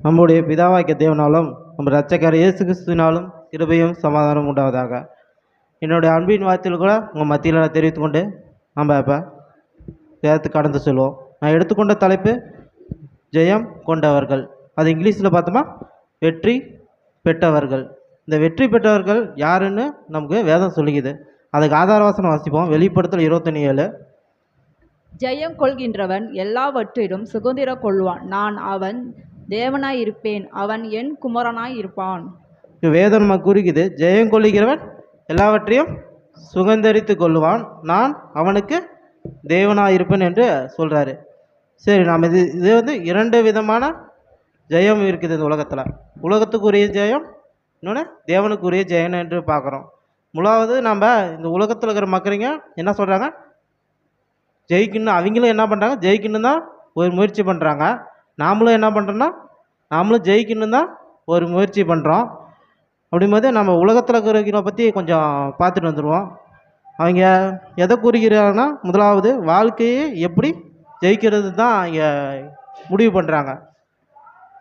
நம்முடைய பிதாவாகிய தேவனாலும் நம்ம இரட்சகர் இயேசு கிறிஸ்துவினாலும் கிருபையும் சமாதானம் உண்டாவதாக. என்னுடைய அன்பின் வார்த்தையில் கூட உங்கள் மத்தியில் நான் தெரிவித்து கொண்டு நம்ம இப்போ வேதத்துக்கு கடந்து சொல்லுவோம். நான் எடுத்துக்கொண்ட தலைப்பு ஜெயம் கொண்டவர்கள். அது இங்கிலீஷில் பார்த்தோமா வெற்றி பெற்றவர்கள். இந்த வெற்றி பெற்றவர்கள் யாருன்னு நமக்கு வேதம் சொல்லிக்குது. அதுக்கு ஆதார வசனம் வாசிப்போம். வெளிப்படுத்தல் 21:7. ஜெயம் கொள்கின்றவன் எல்லாவற்றிலும் சுதந்திரம் கொள்வான். நான் அவன் தேவனாய் இருப்பேன், அவன் என் குமாரனாய் இருப்பான். வேதம் நமக்கு குறிக்குது, ஜெயம் கொள்ளுகிறவன் எல்லாவற்றையும் சுதந்தரித்து கொள்ளுவான், நான் அவனுக்கு தேவனாக இருப்பேன் என்று சொல்கிறாரு. சரி, நாம் இது வந்து 2 விதமான ஜெயம் இருக்குது இந்த உலகத்தில். உலகத்துக்குரிய ஜெயம், இன்னொன்று தேவனுக்குரிய ஜெயம் என்று பார்க்குறோம். முதலாவது நம்ம இந்த உலகத்தில் இருக்கிற மக்களுங்க என்ன சொல்கிறாங்க, ஜெயிக்கணும். அவங்களும் என்ன பண்ணுறாங்க, ஜெயிக்கணும் தான் ஒரு முயற்சி பண்ணுறாங்க. நாமளும் என்ன பண்ணுறோன்னா, நாமளும் ஜெயிக்கணும் தான் ஒரு முயற்சி பண்ணுறோம். அப்படிங்கும்போது நம்ம உலகத்தில் இருக்கிறவங்களை பற்றி கொஞ்சம் பார்த்துட்டு வந்துடுவோம். அவங்க எதை குறிக்கிறாங்கன்னா, முதலாவது வாழ்க்கையை எப்படி ஜெயிக்கிறது தான் இங்கே முடிவு பண்ணுறாங்க.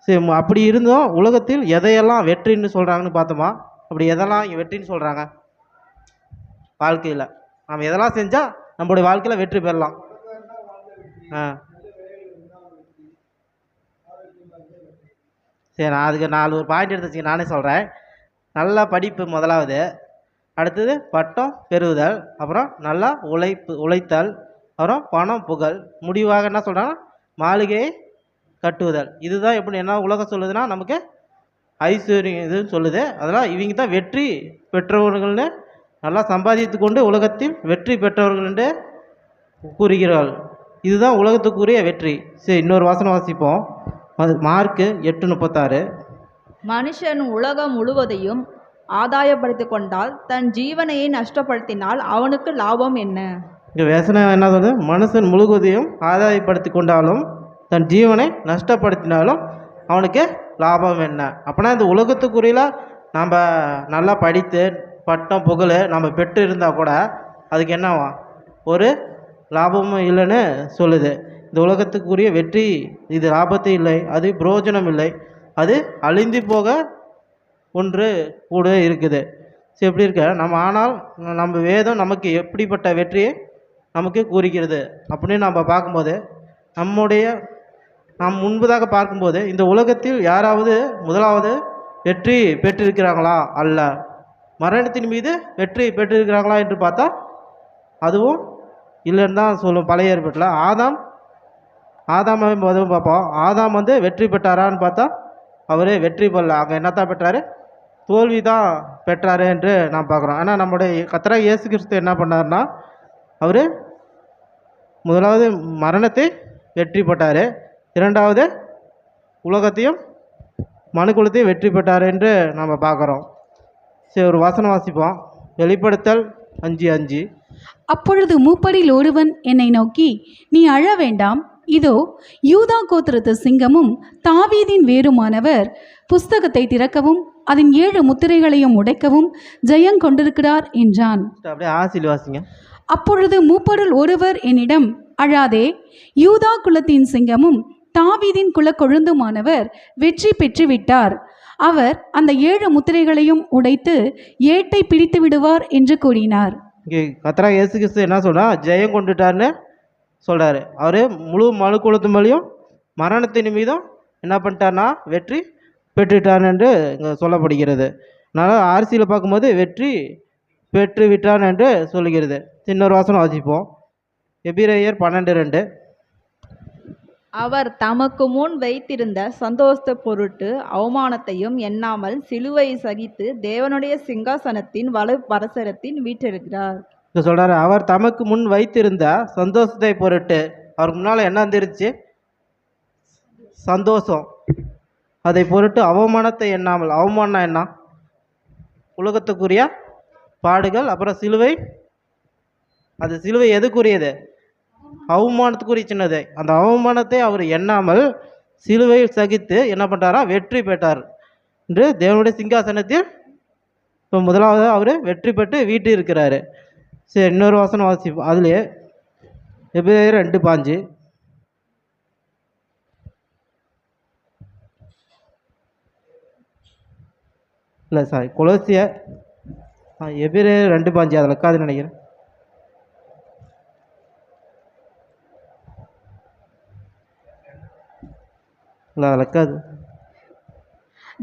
சரி, அப்படி இருந்தும் உலகத்தில் எதையெல்லாம் வெற்றின்னு சொல்கிறாங்கன்னு பார்த்தோமா? அப்படி எதெல்லாம் இங்கே வெற்றின்னு சொல்கிறாங்க? வாழ்க்கையில் நம்ம எதெல்லாம் செஞ்சால் நம்மளுடைய வாழ்க்கையில் வெற்றி பெறலாம்? சரி, நான் அதுக்கு 4 பாயிண்ட் எடுத்து வச்சுக்க நானே சொல்கிறேன். நல்ல படிப்பு முதலாவது, அடுத்தது பட்டம் பெறுதல், அப்புறம் நல்லா உழைத்தல், அப்புறம் பணம் புகழ், முடிவாக என்ன சொல்கிறாங்கன்னா மாளிகையை கட்டுவதல். இதுதான் எப்படி என்ன உலகம் சொல்லுதுன்னா நமக்கு ஐஸ்வர்யம் இதுன்னு சொல்லுது. அதெல்லாம் இவங்க தான் வெற்றி பெற்றவர்கள்னு, நல்லா சம்பாதித்து கொண்டு உலகத்தில் வெற்றி பெற்றவர்கள் என்று கூறுகிறார்கள். இதுதான் உலகத்துக்குரிய வெற்றி. சரி, இன்னொரு வசனம் வாசிப்போம். மார்க்கு 8:36. மனுஷன் உலகம் முழுவதையும் ஆதாயப்படுத்தி கொண்டால் தன் ஜீவனையை நஷ்டப்படுத்தினால் அவனுக்கு லாபம் என்ன? இந்த வசனம் என்ன சொல்றது? மனுஷன் முழுவதையும் ஆதாயப்படுத்தி கொண்டாலும் தன் ஜீவனை நஷ்டப்படுத்தினாலும் அவனுக்கு லாபம் என்ன? அப்படின்னா இந்த உலகத்துக்குரிய நம்ம நல்லா படித்து பட்டம் புகழ் நம்ம பெற்று இருந்தால் கூட அதுக்கு என்னவா ஒரு லாபமும் இல்லைன்னு சொல்லுது. இந்த உலகத்துக்குரிய வெற்றி இது லாபத்தை இல்லை, அது பிரயோஜனம் இல்லை, அது அழிந்து போக ஒன்று கூட இருக்குது. சரி, எப்படி இருக்க நம்ம, ஆனால் நம்ம வேதம் நமக்கு எப்படிப்பட்ட வெற்றியை நமக்கு கூறுகிறது அப்படின்னு நம்ம பார்க்கும்போது, நாம் முன்பதாக பார்க்கும்போது இந்த உலகத்தில் யாராவது முதலாவது வெற்றி பெற்றிருக்கிறாங்களா? அல்ல. மரணத்தின் மீது வெற்றி பெற்றிருக்கிறாங்களா என்று பார்த்தா அதுவும் இல்லைன்னு தான் சொல்லும். பழைய ஏற்பாட்டில் ஆதாம் முதல் பார்ப்போம். ஆதாம் வந்து வெற்றி பெற்றாரான்னு பார்த்தா அவரே வெற்றி பெறல. அங்கே என்னத்தான் பெற்றாரு? தோல்வி தான் பெற்றாரு என்று நாம் பார்க்குறோம். ஆனால் நம்முடைய கர்த்தராகிய இயேசு கிறிஸ்து என்ன பண்ணார்னா, அவர் முதலாவது மரணத்தை வெற்றி பெற்றார், இரண்டாவது உலகத்தையும் மனுக்குலத்தையும் வெற்றி பெற்றார் என்று நம்ம பார்க்குறோம். சரி, ஒரு வசனம் வாசிப்போம். வெளிப்படுத்தல் 5:5. அப்பொழுது மூப்பரில் ஒருவன் என்னை நோக்கி, நீ அழ வேண்டாம், இதோ யூதா கோத்திரத்து சிங்கமும் தாவீதின் வேருமானவர் புஸ்தகத்தை திறக்கவும் அதன் 7 முத்திரைகளையும் உடைக்கவும் ஜெயம் கொண்டிருக்கிறார் என்றான். அப்படியே ஆசீர்வாசிங்க. அப்பொழுது மூப்பருள் ஒருவர் என்னிடம், அழாதே, யூதா குலத்தின் சிங்கமும் தாவீதின் குல கொழுந்துமானவர் வெற்றி பெற்று விட்டார். அவர் அந்த 7 முத்திரைகளையும் உடைத்து ஏட்டை பிடித்து விடுவார் என்று கூறினார். இங்கே கர்த்தராகிய இயேசு கிறிஸ்து என்ன சொல்றா? ஜெயம் கொண்டுட்டார்னு சொல்றாரு. அவரு முழு மனுக்குலத்து மேலேயும் மரணத்தின் மீதும் என்ன பண்ணிட்டார்னா வெற்றி பெற்றுட்டார் என்று இங்கே சொல்லப்படுகிறது. அதனால் அரசியல் பார்க்கும்போது வெற்றி பெற்று விட்டார் என்று சொல்லுகிறது. இன்னொரு வாசனம் வாசிப்போம். எபிரேயர் 12:2. அவர் தமக்கு முன் வைத்திருந்த சந்தோஷ பொருட்டு அவமானத்தையும் எண்ணாமல் சிலுவை சகித்து தேவனுடைய சிங்காசனத்தின் வலதுபரசரத்தின் வீற்றிருக்கிறார். சொல்றாரு, அவர் தமக்கு முன் வைத்திருந்த சந்தோஷத்தை பொருட்டு, அவருக்கு முன்னால் என்ன வந்துருச்சு? சந்தோஷம். அதை பொருட்டு அவமானத்தை எண்ணாமல், அவமானம் என்ன? உலகத்துக்குரிய பாடுகள், அப்புறம் சிலுவை. அது சிலுவை எதுக்குரியது? அவமானத்துக்குரிய சின்னது. அந்த அவமானத்தை அவர் எண்ணாமல் சிலுவையில் சகித்து என்ன பண்ணுறாரா? வெற்றி பெற்றார் என்று தேவனுடைய சிங்காசனத்தில் இப்போ முதலாவது அவர் வெற்றி பெற்று வீட்டு இருக்கிறாரு. சரி, இன்னொரு வசனம் வாசிப்போம். அதுலேயே எபிரேயர் 2:5. இல்லை சாரி கொலோசியர் எபிரேயர் 2:5 அதில் இருக்காதுன்னு நினைக்கிறேன். இல்லை அதில் இருக்காது.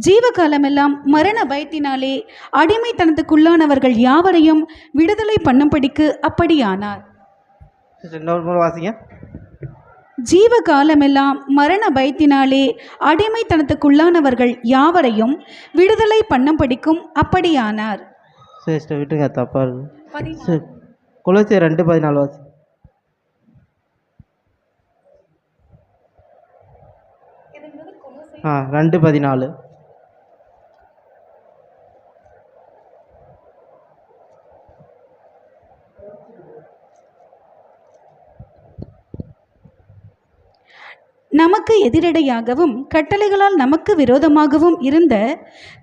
ஜீவகாலமெல்லாம் மரண பயத்தினாலே அடிமைத்தனத்துக்குள்ளானவர்கள் யாவரையும் விடுதலை பண்ணும்படிக்கு அப்படியானார். இன்னொரு முறை வாசிங்க. ஜீவகாலமெல்லாம் மரண பயத்தினாலே அடிமைத்தனத்துக்குள்ளானவர்கள் யாவரையும் விடுதலை பண்ணும்படிக்கும் அப்படியானார். சரி சிஸ்டர் விட்டுங்க, தப்பா இருக்கு. சரி கொலோசியர் 2:14 வாசி. ஆ 2:14. நமக்கு எதிரடையாகவும் கட்டளைகளால் நமக்கு விரோதமாகவும் இருந்த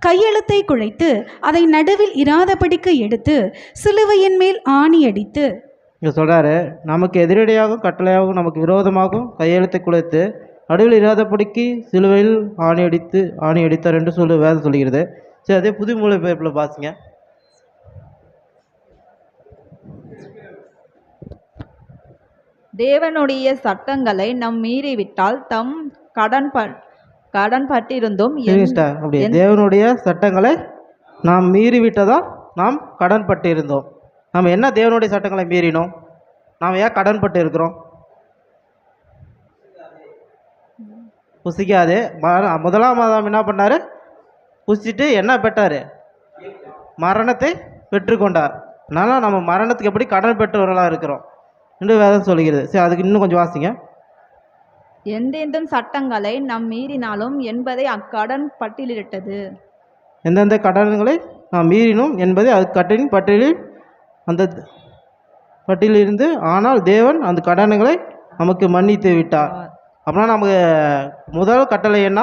கையெழுத்தை குழைத்து அதை நடுவில் இராதபடிக்கு எடுத்து சிலுவையின் மேல் ஆணி அடித்து. இங்கே சொல்கிறாரு, நமக்கு எதிரடையாகவும் கட்டளையாகவும் நமக்கு விரோதமாகவும் கையெழுத்தை குலைத்து நடுவில் இராதபடிக்கு சிலுவையில் ஆணி அடித்தார் என்று வேதம் சொல்கிறது. சரி அதே புது மொழிபெயர்ப்பில் பாசிங்க. தேவனுடைய சட்டங்களை நாம் மீறிவிட்டால் தம் கடன் பட்டிருந்தும் அப்படி தேவனுடைய சட்டங்களை நாம் மீறிவிட்டதால் நாம் கடன் பட்டு இருந்தோம். நம்ம என்ன தேவனுடைய சட்டங்களை மீறினோம்? நாம் ஏன் கடன் பட்டு இருக்கிறோம்? புசிக்காது. முதலாம் மாதம் என்ன பண்ணார்? புசிச்சுட்டு என்ன பெற்றார்? மரணத்தை பெற்றுக்கொண்டார். அதனால் நம்ம மரணத்துக்கு எப்படி கடன் பெற்றவர்களாக இருக்கிறோம் என்று வேதம் சொல்கிறது. சரி அதுக்கு இன்னும் கொஞ்சம் வாசிங்க. எந்தெந்தும் சட்டங்களை நாம் மீறினாலும் என்பதை அக்கடன் பட்டியலிட்டது. எந்தெந்த கடன்களை நாம் மீறினோம் என்பதை அது கட்டின் பட்டியலில் அந்த பட்டியலிருந்து, ஆனால் தேவன் அந்த கடன்களை நமக்கு மன்னித்து விட்டார். அப்படின்னா நமக்கு முதல் கட்டளை என்ன?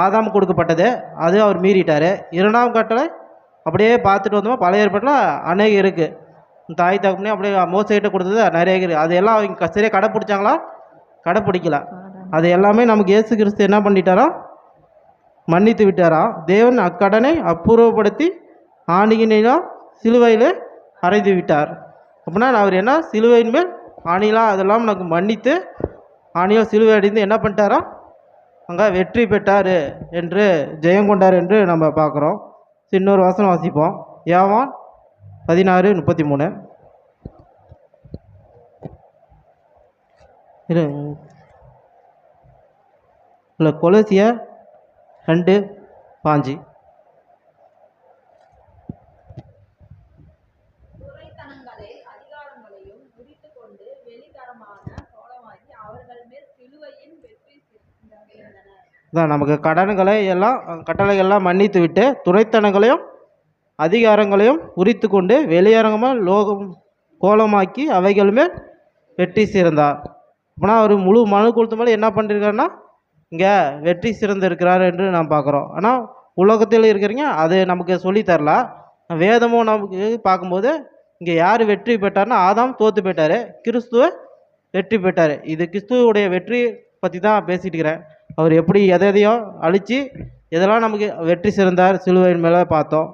ஆதாம் கொடுக்கப்பட்டது, அது அவர் மீறிட்டார். இரண்டாம் கட்டளை அப்படியே பார்த்துட்டு வந்தோம், பழைய ஏற்பாட்டில் அநேகம் இருக்குது. தாய் தகப்பனே அப்படியே மோசைகிட்ட கொடுத்தது நிறைய இருக்குது. அது எல்லாம் அவங்க சரியாக கடைப்பிடிச்சாங்களா? கடைப்பிடிக்கல. அது எல்லாமே நமக்கு இயேசு கிறிஸ்து என்ன பண்ணிட்டாரா? மன்னித்து விட்டாரா? தேவன் அக்கடனை அப்புறப்படுத்தி ஆணியினால் சிலுவையில் அறைந்து விட்டார். அப்படின்னா அவர் என்ன சிலுவையின் மேல் ஆணிலாம் அதெல்லாம் நமக்கு மன்னித்து ஆணியோ சிலுவை அடைந்து என்ன பண்ணிட்டாரா? அங்கே வெற்றி பெற்றார் என்று ஜெயம் கொண்டார் என்று நம்ம பார்க்குறோம். இன்னொரு வசனம் வாசிப்போம். யோவான் 16:33. இல்லை கொலோசியர் 2:5. தான் நமக்கு கடன்களை எல்லாம் கட்டளைகள்லாம் மன்னித்து விட்டு துரைத்தனங்களையும் அதிகாரங்களையும் உரித்து கொண்டு வெளியரங்கமாக கோலமாக்கி அவைகளுமே வெற்றி சிறந்தார். அப்படின்னா அவர் முழு மனு கொடுத்த மேலே என்ன பண்ணியிருக்காருன்னா இங்கே வெற்றி சிறந்திருக்கிறார் என்று நாம் பார்க்குறோம். ஆனால் உலகத்தில் இருக்கிறீங்க அது நமக்கு சொல்லித்தரல. வேதமும் நமக்கு பார்க்கும்போது இங்கே யார் வெற்றி பெற்றார்னா ஆதாம் தோற்று போயிட்டார், கிறிஸ்துவ வெற்றி பெற்றார். இது கிறிஸ்துவோடைய வெற்றி பற்றி தான் பேசிகிட்டு இருக்கிறேன். அவர் எப்படி எதையோ அழித்து எதெல்லாம் நமக்கு வெற்றி சிறந்தார் சிலுவையின் மேலே பார்த்தோம்.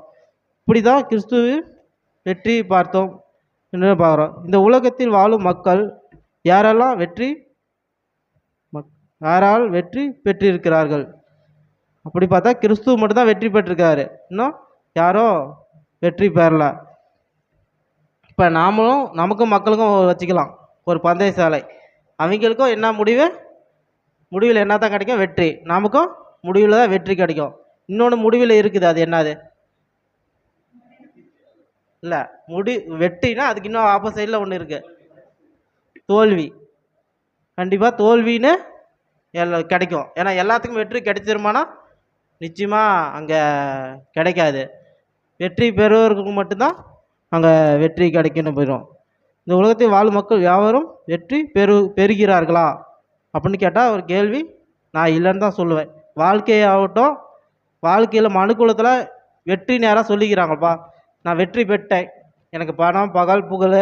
இப்படி தான் கிறிஸ்துவ வெற்றி பார்த்தோம் என்று பார்க்குறோம். இந்த உலகத்தில் வாழும் மக்கள் யாரால் வெற்றி பெற்றிருக்கிறார்கள்? அப்படி பார்த்தா கிறிஸ்துவ மட்டும்தான் வெற்றி பெற்றிருக்காரு, இன்னும் யாரோ வெற்றி பெறல. இப்போ நாமளும் நமக்கும் மக்களுக்கும் வச்சுக்கலாம் ஒரு பந்தய சாலை. அவங்களுக்கும் என்ன முடிவில் என்ன தான் கிடைக்கும்? வெற்றி. நமக்கும் முடிவில் தான் வெற்றி கிடைக்கும். இன்னொன்று முடிவில் இருக்குது, அது என்னது? இல்லை வெற்றினா அதுக்கு இன்னும் ஆப்போசைடில் ஒன்று இருக்குது, தோல்வி. கண்டிப்பாக தோல்வின்னு கிடைக்கும். ஏன்னா எல்லாத்துக்கும் வெற்றி கிடைச்சிருமானா நிச்சயமாக அங்கே கிடைக்காது. வெற்றி பெறுவவர்களுக்கு மட்டும்தான் அங்கே வெற்றி கிடைக்குன்னு போயிடும். இந்த உலகத்தில் வாழும் மக்கள் யாவரும் வெற்றி பெறுகிறார்களா அப்படின்னு கேட்டால் ஒரு கேள்வி நான் இல்லைன்னு தான் சொல்லுவேன். வாழ்க்கையாகட்டும், வாழ்க்கையில் மனுக்குலத்தில் வெற்றி நேராக சொல்லிக்கிறாங்கப்பா, நான் வெற்றி பெற்றேன், எனக்கு பணம் பகல் புகழ்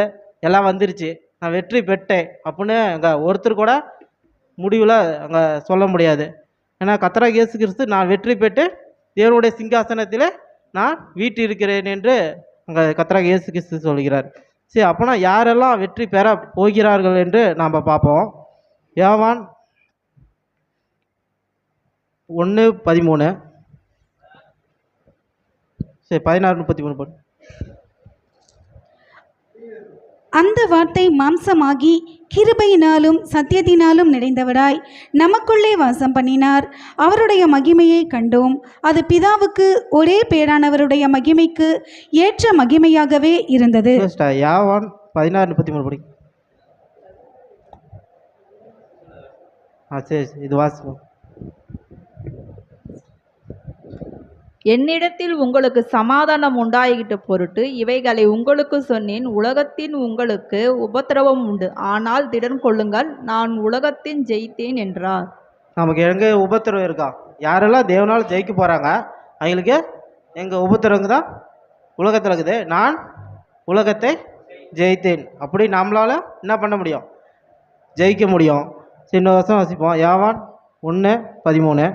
எல்லாம் வந்துருச்சு, நான் வெற்றி பெற்றேன் அப்படின்னு அங்கே ஒருத்தர் கூட முடிவில் அங்கே சொல்ல முடியாது. ஏன்னா கர்த்தராகிய இயேசு கிறிஸ்து நான் வெற்றி பெற்று தேவனுடைய சிங்காசனத்தில் நான் வீட்டில் இருக்கிறேன் என்று அங்கே கர்த்தராகிய இயேசு கிறிஸ்து சொல்கிறார். சரி, அப்போனா யாரெல்லாம் வெற்றி பெற போகிறார்கள் என்று நாம் பார்ப்போம். யோவான் 1:13. சரி, 16:33 போடு. அந்த வார்த்தை மாம்சமாகி கிருபையினாலும் சத்தியத்தினாலும் நிறைந்தவராய் நமக்குள்ளே வாசம் பண்ணினார். அவருடைய மகிமையை கண்டோம். அது பிதாவுக்கு ஒரே பேரானவருடைய மகிமைக்கு ஏற்ற மகிமையாகவே இருந்தது. யோவான் 16:33 படி. சரி, இது வாசிப்போம். என்னிடத்தில் உங்களுக்கு சமாதானம் உண்டாயிட்ட பொருட்டு இவைகளை உங்களுக்கு சொன்னேன். உலகத்தின் உங்களுக்கு உபத்திரவம் உண்டு, ஆனால் திடன் கொள்ளுங்கள், நான் உலகத்தின் ஜெயித்தேன் என்றார். நமக்கு எங்கே உபத்திரவம் இருக்கா? யாரெல்லாம் தேவனால் ஜெயிக்க போகிறாங்க அவங்களுக்கு எங்கள் உபத்திரவங்க தான் உலகத்தில் இருக்குது. நான் உலகத்தை ஜெயித்தேன். அப்படி நம்மளால் என்ன பண்ண முடியும்? ஜெயிக்க முடியும். சின்ன வருஷம் வாசிப்போம். யோவான் 1:13.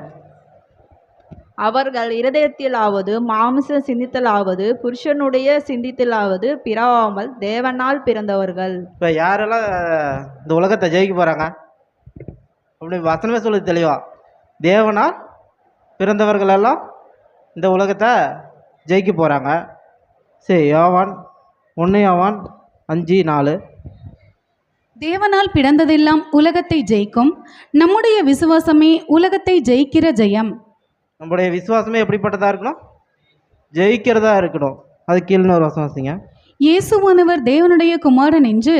அவர்கள் இருதயத்திலாவது மாம்ச சிந்தித்தலாவது புருஷனுடைய சிந்தித்தலாவது பிறவாமல் தேவனால் பிறந்தவர்கள். இப்போ யாரெல்லாம் இந்த உலகத்தை ஜெயிக்க போகிறாங்க? அப்படி வசனமே சொல்லுது தெளிவா. தேவனால் பிறந்தவர்கள் எல்லாம் இந்த உலகத்தை ஜெயிக்க போகிறாங்க. சரி, யோவான் 1:5-4. தேவனால் பிறந்ததெல்லாம் உலகத்தை ஜெயிக்கும். நம்முடைய விசுவாசமே உலகத்தை ஜெயிக்கிற ஜெயம். நம்முடைய விசுவாசமே எப்படிப்பட்டதாக இருக்கணும்? ஜெயிக்கிறதா இருக்கணும். அது கீழ்னு ஒரு வசனம் வாசிங்க. இயேசுவானவர் தேவனுடைய குமாரன் என்று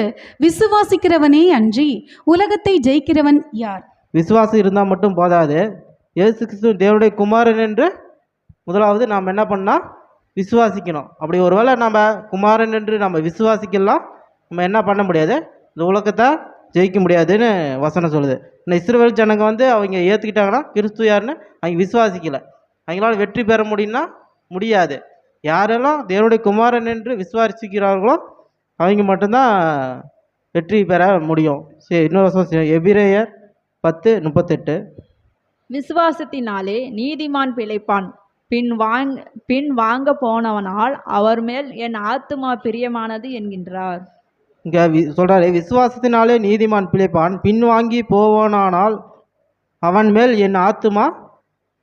விசுவாசிக்கிறவனே அன்றி உலகத்தை ஜெயிக்கிறவன் யார்? விசுவாசம் இருந்தால் மட்டும் போதாது. இயேசு கிறிஸ்து தேவனுடைய குமாரன் என்று முதலாவது நாம் என்ன பண்ணால் விசுவாசிக்கணும். அப்படி ஒருவேளை நம்ம குமாரன் என்று நம்ம விசுவாசிக்கலாம், நம்ம என்ன பண்ண முடியாது? இந்த உலகத்தை ஜெயிக்க முடியாதுன்னு வசனம் சொல்லுது. இந்த இஸ்ரவேல் ஜனங்க அவங்க ஏற்றுக்கிட்டாங்கன்னா கிறிஸ்து யாருன்னு அவங்க விசுவாசிக்கலை. அவங்களால வெற்றி பெற முடியும்னா முடியாது. யாரெல்லாம் தேவனுடைய குமாரன் என்று விசுவாசிக்கிறார்களோ அவங்க மட்டும்தான் வெற்றி பெற முடியும். சரி, இன்னொரு வசனம் எபிரேயர் 10:38. விசுவாசத்தினாலே நீதிமான் பிழைப்பான், பின் வாங்க போனவனால் அவர் மேல் என் ஆத்துமா பிரியமானது என்கின்றார். இங்கே சொல்கிறாரு, விசுவாசத்தினாலே நீதிமான் பிழைப்பான், பின் வாங்கி போவானால் அவன் மேல் என் ஆத்துமா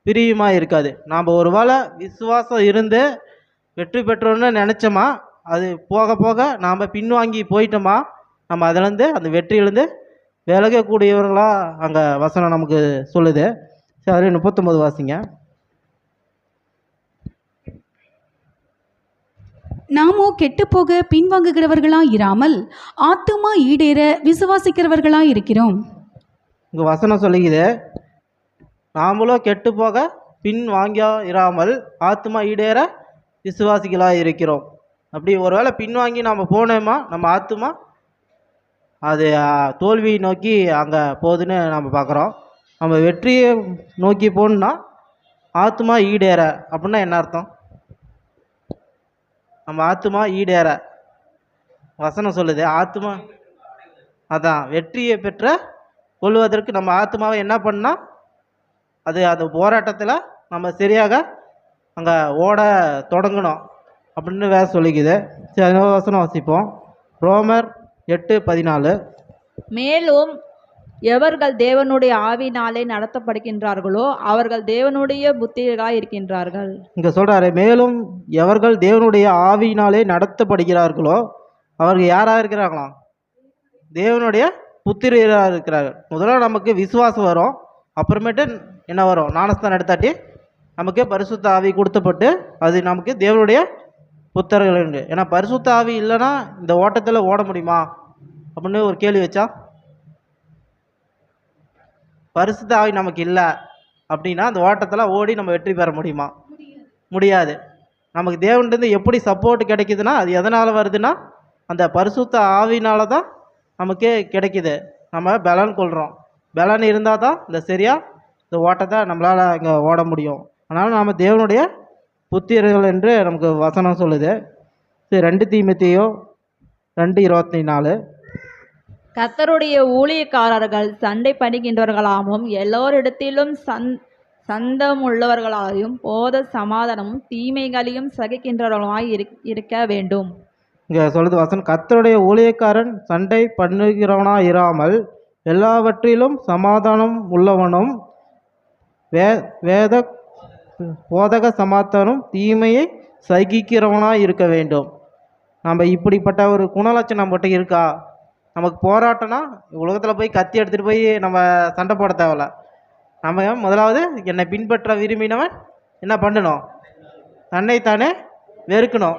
பிரியமாக இருக்காது. நாம் ஒரு வேளை விசுவாசம் இருந்து வெற்றி பெற்றோன்னு நினச்சோமா, அது போக போக நாம் பின்வாங்கி போயிட்டோமா, நம்ம அதிலேருந்து அந்த வெற்றியிலேருந்து விலகக்கூடியவர்களாக அங்கே வசனம் நமக்கு சொல்லுது. சரி, 39 வாசிங்க. நாமோ கெட்டுப்போக பின்வாங்குகிறவர்களாய் இராமல் ஆத்துமா ஈடேற விசுவாசிக்கிறவர்களாய் இருக்கிறோம். இங்கே வசனம் சொல்லுகிறது, நாமளும் கெட்டு போக பின் வாங்கியா இராமல் ஆத்மா ஈடேற விசுவாசிகளாக இருக்கிறோம். அப்படி ஒருவேளை பின்வாங்கி நாம் போனோமா, நம்ம ஆத்மா அது தோல்வியை நோக்கி அங்கே போகுதுன்னு நம்ம பார்க்குறோம். நம்ம வெற்றியை நோக்கி போகணுன்னா ஆத்மா ஈடேற அப்படின்னா என்ன அர்த்தம்? நம்ம ஆத்மா ஈடேற வசனம் சொல்லுது. ஆத்மா அதான் வெற்றியை பெற்ற கொள்வதற்கு நம்ம ஆத்மாவை என்ன பண்ணால் அது அந்த போராட்டத்தில் நம்ம சரியாக அங்கே ஓட தொடங்கணும் அப்படின்னு வேற சொல்லிக்குது. சரி, அந்த வசனம் வாசிப்போம். ரோமர் 8:14. மேலும் எவர்கள் தேவனுடைய ஆவினாலே நடத்தப்படுகின்றார்களோ அவர்கள் தேவனுடைய புத்திரராய் இருக்கின்றார்கள். இங்கே சொல்கிறாரு, மேலும் எவர்கள் தேவனுடைய ஆவியினாலே நடத்தப்படுகிறார்களோ அவர்கள் யாராக இருக்கிறாங்களாம்? தேவனுடைய புத்திரராக இருக்கிறார்கள். முதல்ல நமக்கு விசுவாசம் வரும், அப்புறமேட்டு என்ன வரும்? ஞானஸ்தானம் எடுத்தாட்டி நமக்கு பரிசுத்த ஆவி கொடுத்தப்பட்டு அது நமக்கு தேவனுடைய புத்திரர்கள் உண்டு. ஏன்னா பரிசுத்த ஆவி இல்லைன்னா இந்த ஓட்டத்தில் ஓட முடியுமா அப்படின்னு ஒரு கேள்வி வச்சா, பரிசுத்த ஆவி நமக்கு இல்லை அப்படின்னா அந்த ஓட்டத்தில் ஓடி நம்ம வெற்றி பெற முடியுமா? முடியாது. நமக்கு தேவன்கிட்ட எப்படி சப்போர்ட் கிடைக்குதுன்னா அது எதனால் வருதுன்னா அந்த பரிசுத்த ஆவினால தான் நமக்கு கிடைக்குது. நம்ம பலன் கொள்கிறோம். பலன் இருந்தால் தான் இந்த சரியாக இந்த ஓட்டத்தை நம்மளால் இங்கே ஓட முடியும். அதனால் நாம் தேவனுடைய புத்திரர்கள் என்று நமக்கு வசனம் சொல்லுது. சரி, 2 தீமோத்தேயு 2:24. கர்த்தருடைய ஊழியக்காரர்கள் சண்டை பண்ணுகின்றவர்களாகவும் எல்லோரிடத்திலும் சந்தமுள்ளவர்களாயும் போத சமாதானமும் தீமைகளையும் சகிக்கின்றவர்களுமாய் இருக்க வேண்டும். இங்கே சொல்லுது வசனம், கர்த்தருடைய ஊழியக்காரன் சண்டை பண்ணுகிறவனா இராமல் எல்லாவற்றிலும் சமாதானம் உள்ளவனும் வேத போதக சமாதானம் தீமையை சகிக்கிறவனாக இருக்க வேண்டும். நம்ம இப்படிப்பட்ட ஒரு குணலட்சணம் நம்மகிட்ட இருக்கா? நமக்கு போராட்டம்னா உலகத்தில் போய் கத்தி எடுத்துகிட்டு போய் நம்ம சண்டை போட தேவையில்ல. நம்ம முதலாவது என்னை பின்பற்ற விரும்பினவன் என்ன பண்ணணும்? தன்னைத்தானே வெறுக்கணும்.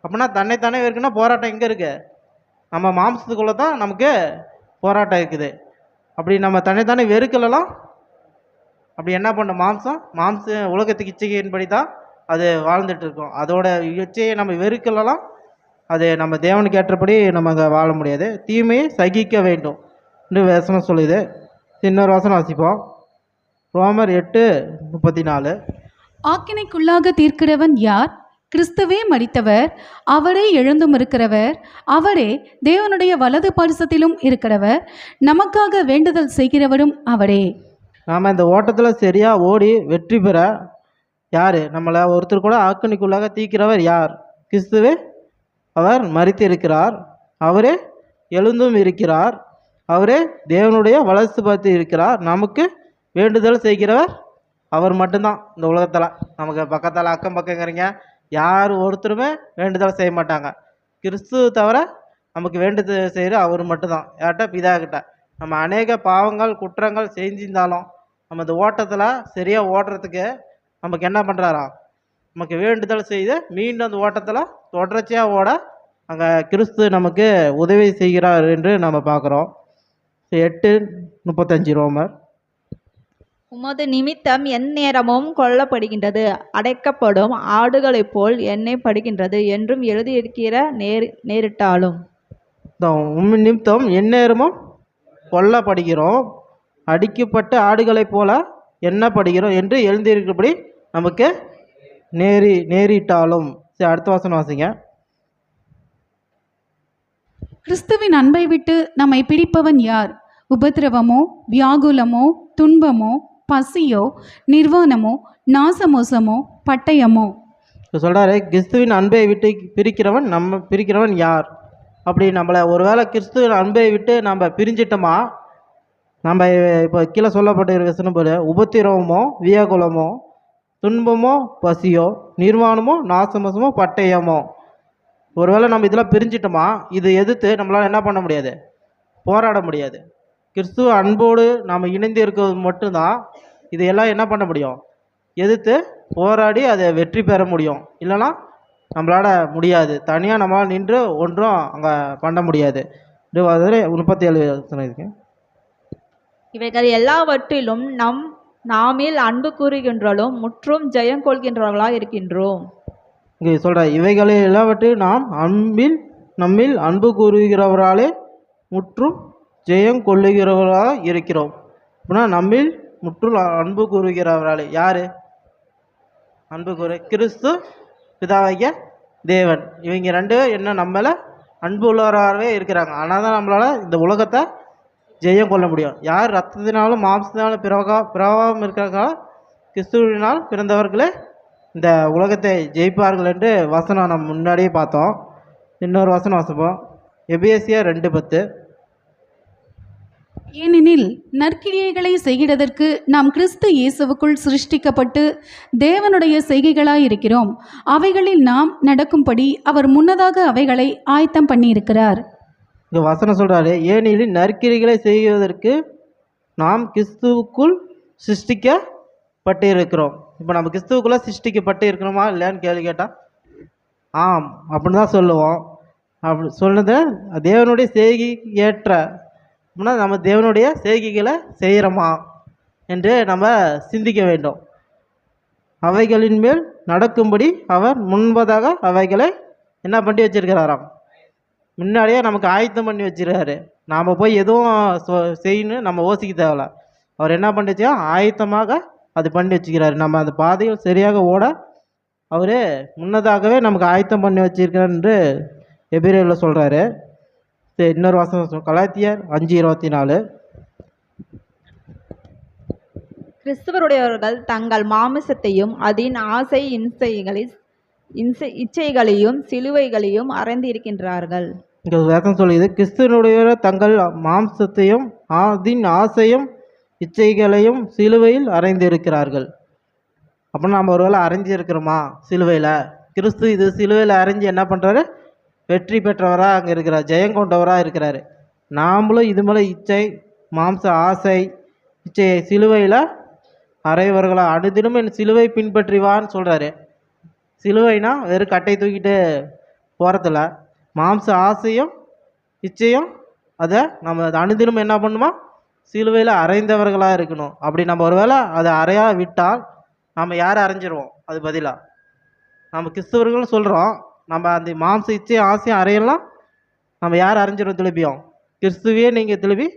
அப்படின்னா தன்னைத்தானே வெறுக்கணும். போராட்டம் எங்கே இருக்குது? நம்ம மாம்சத்துக்குள்ளே தான் நமக்கு போராட்டம் இருக்குது. அப்படி நம்ம தன்னைத்தானே வெறுக்கலாம். அப்படி என்ன பண்ணும்? மாம்ச உலகத்துக்கு இச்சையின்படி தான் அது வாழ்ந்துட்டு இருக்கோம். அதோட இச்சையை நம்ம வெறுக்கலாம். அது நம்ம தேவனுக்கு ஏற்றபடி நம்ம அங்கே வாழ முடியாது. தீமையை சகிக்க வேண்டும் என்று வசனம் சொல்லுது. இன்னொரு வசனம் வாசிப்போம். ரோமர் 8:34. ஆக்கினைக்குள்ளாக தீர்க்கிறவன் யார்? கிறிஸ்துவே மரித்தவர், அவரே எழுந்தும் இருக்கிறவர், அவரே தேவனுடைய வலது பாரிசத்திலும் இருக்கிறவர், நமக்காக வேண்டுதல் செய்கிறவரும் அவரே. நாம் இந்த ஓட்டத்தில் சரியாக ஓடி வெற்றி பெற யார்? நம்மளை ஒருத்தர் கூட ஆக்கினைக்குள்ளாக தீர்க்கிறவர் யார்? கிறிஸ்துவே. அவர் மரித்து இருக்கிறார், அவரே எழுந்தும் இருக்கிறார், அவரே தேவனுடைய வலது பார்த்து இருக்கிறார். நமக்கு வேண்டுதல் செய்கிறவர் அவர் மட்டும்தான். இந்த உலகத்தில் நமக்கு பக்கத்தில் அக்கம் பக்கங்கிறீங்க யார் ஒருத்தருமே வேண்டுதல் செய்ய மாட்டாங்க. கிறிஸ்துவ தவிர நமக்கு வேண்டுதல் செய்கிற அவர் மட்டும்தான். யார்கிட்ட? பிதா கிட்ட. நம்ம அநேக பாவங்கள் குற்றங்கள் செஞ்சிருந்தாலும் நம்ம இந்த ஓட்டத்தில் சரியாக ஓடுறதுக்கு நமக்கு என்ன பண்ணுறாரா? நமக்கு வேண்டுதல் செய்து மீண்டும் அந்த ஓட்டத்தில் தொடர்ச்சியாக ஓட அங்கே கிறிஸ்து நமக்கு உதவி செய்கிறார் என்று நம்ம பார்க்குறோம். 8:35 ரோமர். உமது நிமித்தம் எந்நேரமும் கொல்லப்படுகின்றது, அடைக்கப்படும் ஆடுகளைப் போல் எண்ணெய்ப்படுகின்றது என்றும் எழுதியிருக்கிற நேரிட்டாலும். உம் நிமித்தம் எந்நேரமும் கொல்லப்படுகிறோம், அடிக்கப்பட்ட ஆடுகளைப் போல எண்ணப்படுகிறோம் என்று எழுந்திருக்கிறபடி நமக்கு நேரிட்டாலும். சரி, அடுத்த வசனம் வாசிங்க. கிறிஸ்துவின் அன்பை விட்டு நம்மை பிரிப்பவன் யார்? உபத்திரவமோ, வியாகுலமோ, துன்பமோ, பசியோ, நிர்வாணமோ, நாசமோசமோ, பட்டயமோ? சொல்கிறாரு, கிறிஸ்துவின் அன்பை விட்டு பிரிக்கிறவன் யார்? அப்படி நம்மளை ஒருவேளை கிறிஸ்துவின் அன்பை விட்டு நம்ம பிரிஞ்சிட்டோமா, நம்ம இப்போ கீழே சொல்லப்பட்ட வசனம் போல உபத்திரவமோ, வியாகுலமோ, துன்பமோ, பசியோ, நிர்வாணமோ, நாசமோசமோ, பட்டயமோ, ஒருவேளை நம்ம இதெல்லாம் பிரிஞ்சிட்டோமா, இது எதிர்த்து நம்மளால் என்ன பண்ண முடியாது? போராட முடியாது. கிறிஸ்துவ அன்போடு நாம் இணைந்து இருக்கிறது மட்டும்தான் இதையெல்லாம் என்ன பண்ண முடியும்? எதிர்த்து போராடி அதை வெற்றி பெற முடியும். இல்லைனா நம்மளால் முடியாது. தனியாக நம்மளால் நின்று ஒன்றும் அங்கே பண்ண முடியாது. 37 இருக்கு. இவைகள் எல்லாவற்றிலும் நாமில் அன்பு கூறுகின்றாலும் முற்றும் ஜெயம் கொள்கின்றவர்களாக இருக்கின்றோம். இங்கே சொல்கிற இவைகளை எல்லாவற்றையும் நம்மில் அன்பு கூறுகிறவராலே முற்றும் ஜெயம் கொள்ளுகிறவர்களாக இருக்கிறோம். அப்படின்னா நம்மில் முற்றும் அன்பு கூறுகிறவராலே யார் அன்பு கூறு? கிறிஸ்து, பிதாவாகிய தேவன். இவங்க ரெண்டு என்ன நம்மளை அன்பு உள்ளவராகவே இருக்கிறாங்க. ஆனால் தான் நம்மளால் இந்த உலகத்தை ஜெயம் கொள்ள முடியும். யார் ரத்தத்தினாலும் மாம்சத்தினாலும் பிறவாமல் இருக்கிறாங்களோ கிறிஸ்துவினால் பிறந்தவர்களே இந்த உலகத்தை ஜெயிப்பார்கள் என்று வசனம் நம்ம முன்னாடியே பார்த்தோம். இன்னொரு வசனம் வாசிப்போம். எபேசியர் 2:10. ஏனெனில் நற்கிரியைகளை செய்கிறதற்கு நாம் கிறிஸ்து இயேசுவுக்குள் சிருஷ்டிக்கப்பட்டு தேவனுடைய செய்கைகளாயிருக்கிறோம். அவைகளில் நாம் நடக்கும்படி அவர் முன்னதாக அவைகளை ஆயத்தம் பண்ணியிருக்கிறார். இங்கே வசனம் சொல்கிறாரு, ஏனெனில் நற்கிரிகளை செய்வதற்கு நாம் கிறிஸ்துவுக்குள் சிருஷ்டிக்கப்பட்டு இருக்கிறோம். இப்போ நம்ம கிறிஸ்துவுக்குள்ளே சிருஷ்டிக்கப்பட்டு இருக்கிறோமா இல்லையான்னு கேள்வி கேட்டால் ஆம் அப்படின்னு தான் சொல்லுவோம். அப்படி சொன்னது தேவனுடைய செய்கை ஏற்ற அப்படின்னா நம்ம தேவனுடைய செய்கைகளை செய்கிறோமா என்று நம்ம சிந்திக்க வேண்டும். அவைகளின் மேல் நடக்கும்படி அவர் முன்பதாக அவைகளை என்ன பண்ணி வச்சிருக்கிறாராம்? முன்னாடியே நமக்கு ஆயத்தம் பண்ணி வச்சிருக்காரு. நாம் போய் எதுவும் செய்யணும் நம்ம யோசிக்க தேவையில்ல. அவர் என்ன பண்ணி வச்சா ஆயத்தமாக அது பண்ணி வச்சுக்கிறாரு. நம்ம அந்த பாதையில் சரியாக ஓட அவர் முன்னதாகவே நமக்கு ஆயத்தம் பண்ணி வச்சிருக்கார் என்று எபிரேயரில் சொல்கிறாரு. சரி, இன்னொரு வசனம் கலாத்தியர் 5:24. கிறிஸ்துவருடையவர்கள் தங்கள் மாமிசத்தையும் அதன் இச்சைகளையும் சிலுவைகளையும் அறிந்திருக்கின்றார்கள். இங்கே வேதம் சொல்லுது, கிறிஸ்துவனுடைய தங்கள் மாம்சத்தையும் அதன் ஆசையும் இச்சைகளையும் சிலுவையில் அறைந்திருக்கிறார்கள். அப்படின்னா நம்ம ஒருவேளை அரைஞ்சிருக்கிறோமா சிலுவையில்? கிறிஸ்து இது சிலுவையில் அரைஞ்சி என்ன பண்ணுறாரு? வெற்றி பெற்றவராக அங்கே இருக்கிறார், ஜெயம் கொண்டவராக இருக்கிறாரு. நாமளும் இது மேலே இச்சை மாம்ச ஆசை இச்சையை சிலுவையில் அறைவர்களாக அனுதினம் என் சிலுவை பின்பற்றிவான்னு சொல்கிறாரு. சிலுவைனா வெறும் கட்டை தூக்கிட்டு போகிறதில்ல, மாம்ச ஆசையும் இச்சையும் அதை நம்ம அனுதினம் என்ன பண்ணுமா? சிலுவையில் அறைந்தவர்களாக இருக்கணும். அப்படி நம்ம ஒருவேளை அதை அறையா விட்டால் நம்ம யாரை அரைஞ்சிருவோம்? அது பதிலாக நம்ம கிறிஸ்தவர்கள் சொல்கிறோம், நம்ம அந்த மாம்ச இச்சையும் ஆசையும் அறையெல்லாம் நம்ம யார் அரைஞ்சிருவோம்? திருப்பியும் கிறிஸ்துவே நீங்கள் திருப்பி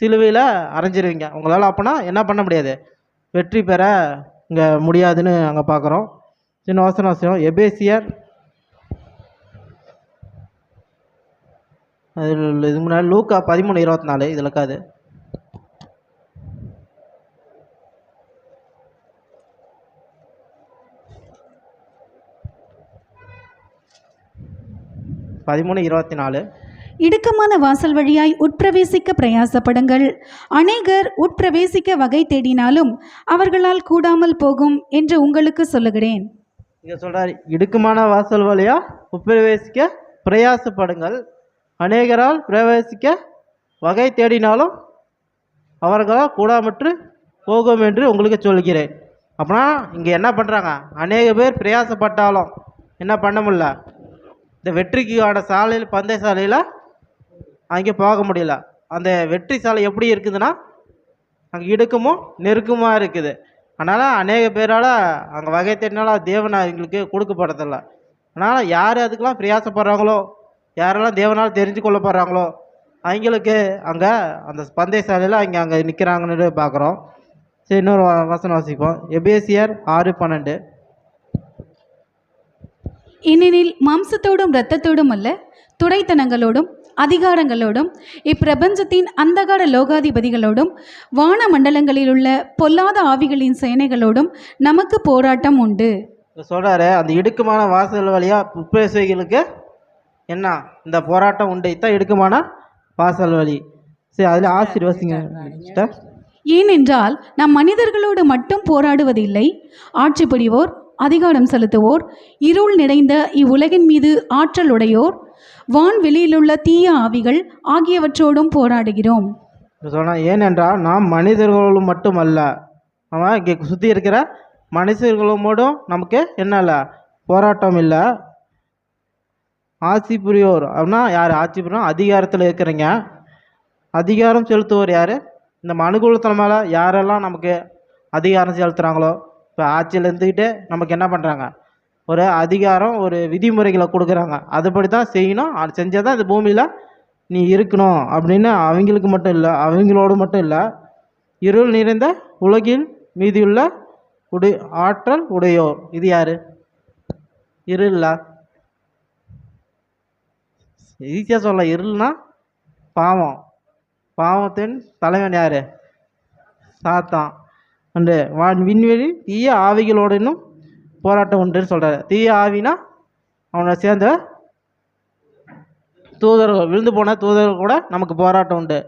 சிலுவையில் அரைஞ்சிருவீங்க. உங்களால் அப்போனா என்ன பண்ண முடியாது? வெற்றி பெற இங்கே முடியாதுன்னு அங்கே பார்க்குறோம். சின்ன வசனம் எபேசியர், இதுக்கு முன்னாடி லூக்கா 13:24 இதில் இருக்காது. இடுக்கமான வாசல் வழியாய் உட்பிரவேசிக்க பிரயாசப்படுங்கள். அநேகர் உட்பிரவேசிக்க வகை தேடினாலும் அவர்களால் கூடாமல் போகும் என்று உங்களுக்கு சொல்லுகிறேன். இங்கே சொல்கிறார், இடுக்கமான வாசல் வழியாக உட்பிரவேசிக்க பிரயாசப்படுங்கள், அநேகரால் பிரவேசிக்க வகை தேடினாலும் அவர்களால் கூடாமற்று போகும் என்று உங்களுக்கு சொல்கிறேன். அப்படின்னா இங்கே என்ன பண்ணுறாங்க? அநேக பேர் பிரயாசப்பட்டாலும் என்ன பண்ண முடியல? இந்த வெற்றிக்கான சாலையில் பந்தய சாலையில் அங்கே போக முடியல. அந்த வெற்றி சாலை எப்படி இருக்குதுன்னா அங்கே இடுக்கமும் நெருக்கமாக இருக்குது. அதனால் அநேக பேரால் அங்கே வகை தேடினாலும் தேவன் அவங்களுக்கு கொடுக்கப்படுறதில்ல. அதனால் யார் அதுக்கெல்லாம் பிரயாசப்படுறாங்களோ, யாரெல்லாம் தேவனால் தெரிஞ்சு கொள்ளப்படுறாங்களோ அவங்களுக்கு அங்கே அந்த பந்தய சாலையில் அங்கே நிற்கிறாங்கன்னு பார்க்குறோம். சரி, இன்னொரு வசனம் வாசிப்போம். எபேசியர் 6:12. ஏனெனில் மாம்சத்தோடும் இரத்தத்தோடும் அல்ல, துரைத்தனங்களோடும் அதிகாரங்களோடும் இப்பிரபஞ்சத்தின் அந்தகார லோகாதிபதிகளோடும் வான மண்டலங்களில் உள்ள பொல்லாத ஆவிகளின் சேனைகளோடும் நமக்கு போராட்டம் உண்டு. சொல்கிறாரு, அந்த இடுக்கமான வாசல் வழியாக உட்பிரவேசிகளுக்கு என்ன இந்த போராட்டம் உண்டு. இதான் இடுக்கமான வாசல் வழி. சரி, அதில் ஆசீர்வதிங்க. ஏனென்றால் நாம் மனிதர்களோடு மட்டும் போராடுவதில்லை, ஆட்சி புரிவோர், அதிகாரம் செலுத்துவோர், இருள் நிறைந்த இவ்வுலகின் மீது ஆற்றல் உடையோர், வான்வெளியிலுள்ள தீய ஆவிகள் ஆகியவற்றோடும் போராடுகிறோம். சொன்னால் ஏனென்றால் நாம் மனிதர்களும் மட்டும் அல்ல, அவன் இங்கே சுற்றி இருக்கிற மனுஷர்களோடும் நமக்கு என்ன இல்லை, போராட்டம் இல்லை. ஆட்சி புரியோர் அப்படின்னா யார்? ஆட்சி புரியோர் அதிகாரத்தில் இருக்கிறீங்க. அதிகாரம் செலுத்துவோர் யார்? இந்த மனுக்குலத்தின் மேலே யாரெல்லாம் நமக்கு அதிகாரம் செலுத்துகிறாங்களோ, இப்போ ஆட்சியில் இருந்துக்கிட்டு நமக்கு என்ன பண்ணுறாங்க? ஒரு அதிகாரம், ஒரு விதிமுறைகளை கொடுக்குறாங்க. அதுபடி தான் செய்யணும், அது செஞ்சால் தான் இந்த பூமியில் நீ இருக்கணும் அப்படின்னு அவங்களுக்கு மட்டும் இல்லை, அவங்களோடு மட்டும் இல்லை, இருள் நிறைந்த உலகில் மீதியுள்ள ஆற்றல் உடையோர். இது யார்? இருளா? ஈஸியாக சொல்ல, இருள்னா பாவம். பாவத்தின் தலைவன் யார்? சாத்தான். அண்டு விண்வெளி தீய ஆவிகளோடு இன்னும் போராட்டம் உண்டுன்னு சொல்கிறாரு. தீய ஆவினா அவனை சேர்ந்த தூதர்கள், விழுந்து போன தூதர்கள் கூட நமக்கு போராட்டம் உண்டு.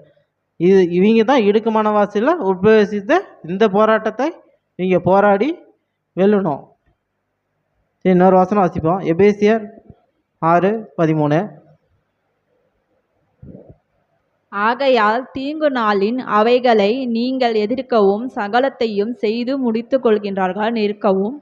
இவங்க தான் இடுக்கமான வாசலில் உட்பிரவேசித்து இந்த போராட்டத்தை இவங்க போராடி வெல்லணும். சரி, இன்னொரு வசனம் வாசிப்போம். எபேசியர் 6:13. ஆகையால் தீங்கு நாளின் அவைகளை நீங்கள் எதிர்க்கவும் சகலத்தையும் செய்து முடித்து கொள்கின்றார்கள் நிற்கவும்